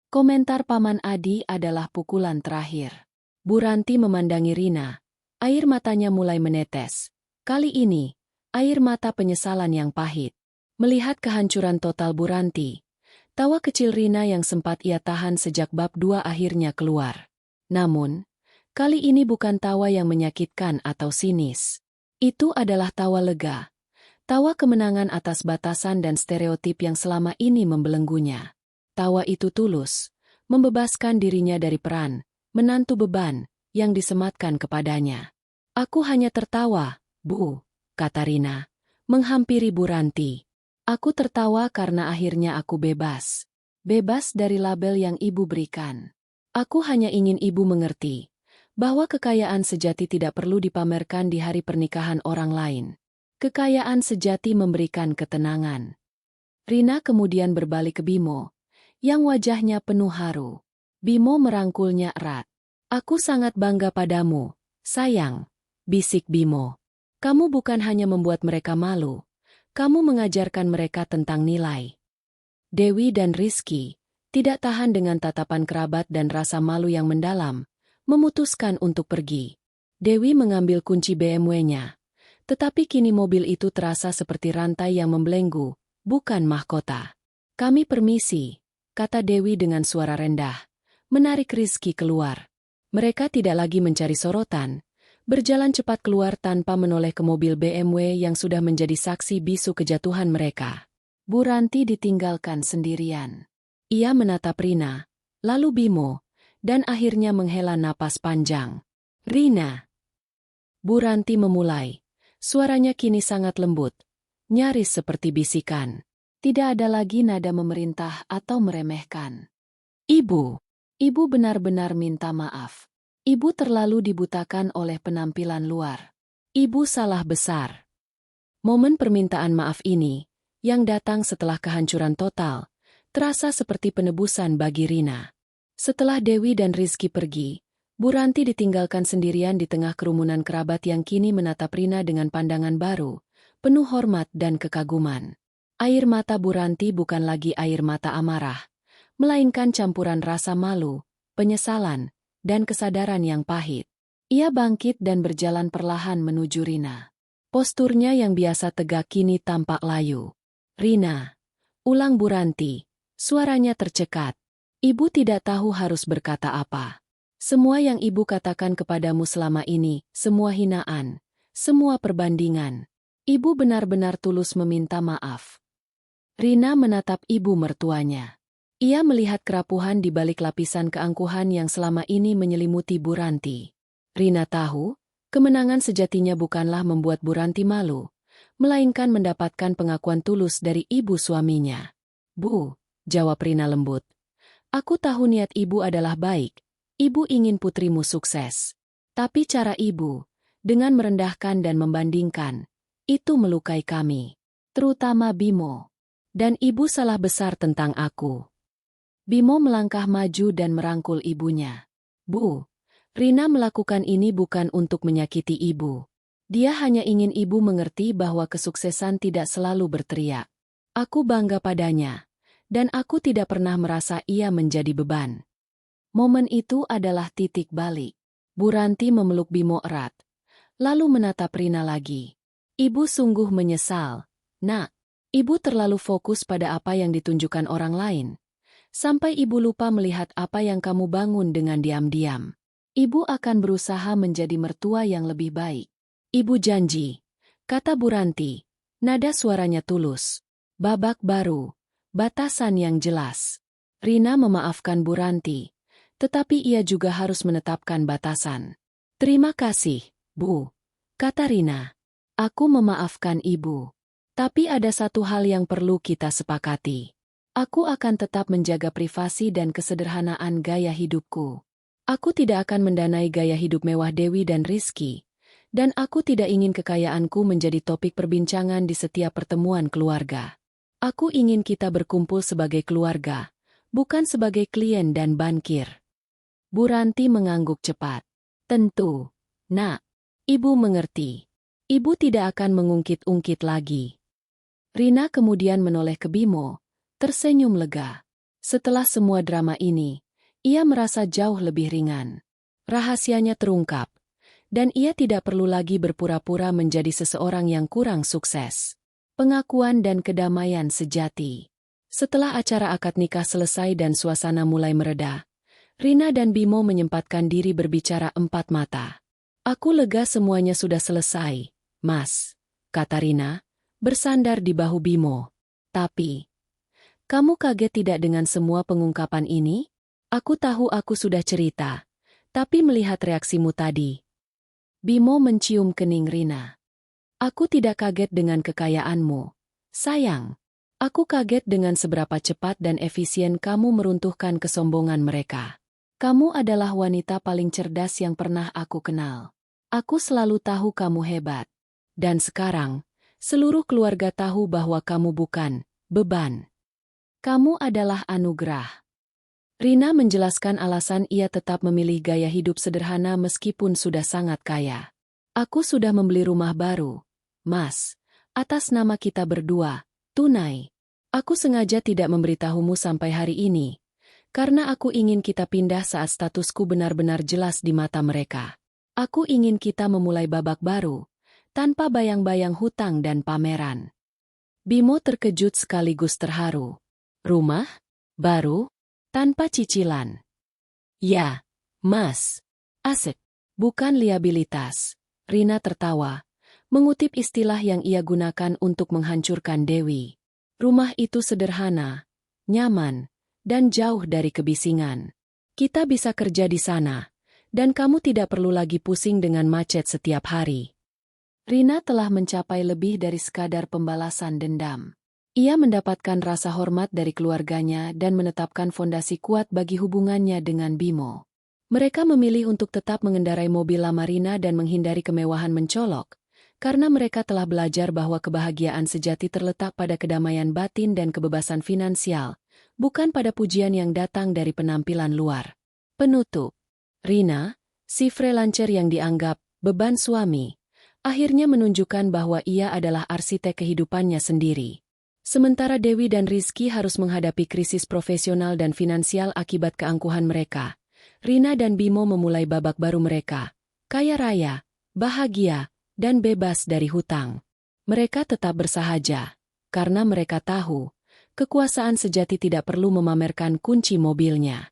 Komentar Paman Adi adalah pukulan terakhir. Bu Ranti memandangi Rina. Air matanya mulai menetes. Kali ini, air mata penyesalan yang pahit. Melihat kehancuran total Bu Ranti, tawa kecil Rina yang sempat ia tahan sejak bab 2 akhirnya keluar. Namun, kali ini bukan tawa yang menyakitkan atau sinis. Itu adalah tawa lega. Tawa kemenangan atas batasan dan stereotip yang selama ini membelenggunya. Tawa itu tulus, membebaskan dirinya dari peran, menantu beban, yang disematkan kepadanya. "Aku hanya tertawa, Bu," kata Rina, menghampiri Bu Ranti. "Aku tertawa karena akhirnya aku bebas. Bebas dari label yang Ibu berikan. Aku hanya ingin Ibu mengerti bahwa kekayaan sejati tidak perlu dipamerkan di hari pernikahan orang lain. Kekayaan sejati memberikan ketenangan." Rina kemudian berbalik ke Bimo, yang wajahnya penuh haru. Bimo merangkulnya erat. "Aku sangat bangga padamu, Sayang, bisik Bimo. Kamu bukan hanya membuat mereka malu, kamu mengajarkan mereka tentang nilai. Dewi dan Rizky, tidak tahan dengan tatapan kerabat dan rasa malu yang mendalam, memutuskan untuk pergi. Dewi mengambil kunci BMW-nya. Tetapi kini mobil itu terasa seperti rantai yang membelenggu, bukan mahkota. Kami permisi, kata Dewi dengan suara rendah, menarik Rizky keluar. Mereka tidak lagi mencari sorotan, berjalan cepat keluar tanpa menoleh ke mobil BMW yang sudah menjadi saksi bisu kejatuhan mereka. Bu Ranti ditinggalkan sendirian. Ia menatap Rina, lalu Bimo, dan akhirnya menghela napas panjang. Rina. Bu Ranti memulai. Suaranya kini sangat lembut, nyaris seperti bisikan. Tidak ada lagi nada memerintah atau meremehkan. Ibu benar-benar minta maaf. Ibu terlalu dibutakan oleh penampilan luar. Ibu salah besar. Momen permintaan maaf ini, yang datang setelah kehancuran total, terasa seperti penebusan bagi Rina. Setelah Dewi dan Rizky pergi, Bu Ranti ditinggalkan sendirian di tengah kerumunan kerabat yang kini menatap Rina dengan pandangan baru, penuh hormat dan kekaguman. Air mata Bu Ranti bukan lagi air mata amarah, melainkan campuran rasa malu, penyesalan, dan kesadaran yang pahit. Ia bangkit dan berjalan perlahan menuju Rina. Posturnya yang biasa tegak kini tampak layu. Rina, ulang Bu Ranti, suaranya tercekat. Ibu tidak tahu harus berkata apa. Semua yang ibu katakan kepadamu selama ini, semua hinaan, semua perbandingan. Ibu benar-benar tulus meminta maaf. Rina menatap ibu mertuanya. Ia melihat kerapuhan di balik lapisan keangkuhan yang selama ini menyelimuti Bu Ranti. Rina tahu, kemenangan sejatinya bukanlah membuat Bu Ranti malu, melainkan mendapatkan pengakuan tulus dari ibu suaminya. Bu, jawab Rina lembut. Aku tahu niat ibu adalah baik. Ibu ingin putrimu sukses. Tapi cara ibu, dengan merendahkan dan membandingkan, itu melukai kami. Terutama Bimo. Dan ibu salah besar tentang aku. Bimo melangkah maju dan merangkul ibunya. Bu, Rina melakukan ini bukan untuk menyakiti ibu. Dia hanya ingin ibu mengerti bahwa kesuksesan tidak selalu berteriak. Aku bangga padanya. Dan aku tidak pernah merasa ia menjadi beban. Momen itu adalah titik balik. Bu Ranti memeluk Bimo erat, lalu menatap Rina lagi. Ibu sungguh menyesal. Nak, ibu terlalu fokus pada apa yang ditunjukkan orang lain. Sampai ibu lupa melihat apa yang kamu bangun dengan diam-diam. Ibu akan berusaha menjadi mertua yang lebih baik. Ibu janji, kata Bu Ranti, nada suaranya tulus. Babak baru, batasan yang jelas. Rina memaafkan Bu Ranti. Tetapi ia juga harus menetapkan batasan. Terima kasih, Bu, kata Rina. Aku memaafkan ibu. Tapi ada satu hal yang perlu kita sepakati. Aku akan tetap menjaga privasi dan kesederhanaan gaya hidupku. Aku tidak akan mendanai gaya hidup mewah Dewi dan Rizky. Dan aku tidak ingin kekayaanku menjadi topik perbincangan di setiap pertemuan keluarga. Aku ingin kita berkumpul sebagai keluarga, bukan sebagai klien dan bankir. Bu Ranti mengangguk cepat. Tentu, Nak. Ibu mengerti. Ibu tidak akan mengungkit-ungkit lagi. Rina kemudian menoleh ke Bimo, tersenyum lega. Setelah semua drama ini, ia merasa jauh lebih ringan. Rahasianya terungkap, dan ia tidak perlu lagi berpura-pura menjadi seseorang yang kurang sukses. Pengakuan dan kedamaian sejati. Setelah acara akad nikah selesai dan suasana mulai mereda, Rina dan Bimo menyempatkan diri berbicara empat mata. Aku lega semuanya sudah selesai, Mas, kata Rina, bersandar di bahu Bimo. Tapi, kamu kaget tidak dengan semua pengungkapan ini? Aku tahu aku sudah cerita, tapi melihat reaksimu tadi. Bimo mencium kening Rina. Aku tidak kaget dengan kekayaanmu. Sayang, aku kaget dengan seberapa cepat dan efisien kamu meruntuhkan kesombongan mereka. Kamu adalah wanita paling cerdas yang pernah aku kenal. Aku selalu tahu kamu hebat. Dan sekarang, seluruh keluarga tahu bahwa kamu bukan beban. Kamu adalah anugerah. Rina menjelaskan alasan ia tetap memilih gaya hidup sederhana meskipun sudah sangat kaya. Aku sudah membeli rumah baru, Mas, atas nama kita berdua, tunai. Aku sengaja tidak memberitahumu sampai hari ini, karena aku ingin kita pindah saat statusku benar-benar jelas di mata mereka. Aku ingin kita memulai babak baru, tanpa bayang-bayang hutang dan pameran. Bimo terkejut sekaligus terharu. Rumah? Baru? Tanpa cicilan? Ya, Mas. Aset, bukan liabilitas. Rina tertawa, mengutip istilah yang ia gunakan untuk menghancurkan Dewi. Rumah itu sederhana, nyaman, dan jauh dari kebisingan. Kita bisa kerja di sana, dan kamu tidak perlu lagi pusing dengan macet setiap hari. Rina telah mencapai lebih dari sekadar pembalasan dendam. Ia mendapatkan rasa hormat dari keluarganya dan menetapkan fondasi kuat bagi hubungannya dengan Bimo. Mereka memilih untuk tetap mengendarai mobil lama Rina dan menghindari kemewahan mencolok, karena mereka telah belajar bahwa kebahagiaan sejati terletak pada kedamaian batin dan kebebasan finansial, bukan pada pujian yang datang dari penampilan luar. Penutup. Rina, si freelancer yang dianggap beban suami, akhirnya menunjukkan bahwa ia adalah arsitek kehidupannya sendiri. Sementara Dewi dan Rizky harus menghadapi krisis profesional dan finansial akibat keangkuhan mereka, Rina dan Bimo memulai babak baru mereka, kaya raya, bahagia, dan bebas dari hutang. Mereka tetap bersahaja, karena mereka tahu, kekuasaan sejati tidak perlu memamerkan kunci mobilnya.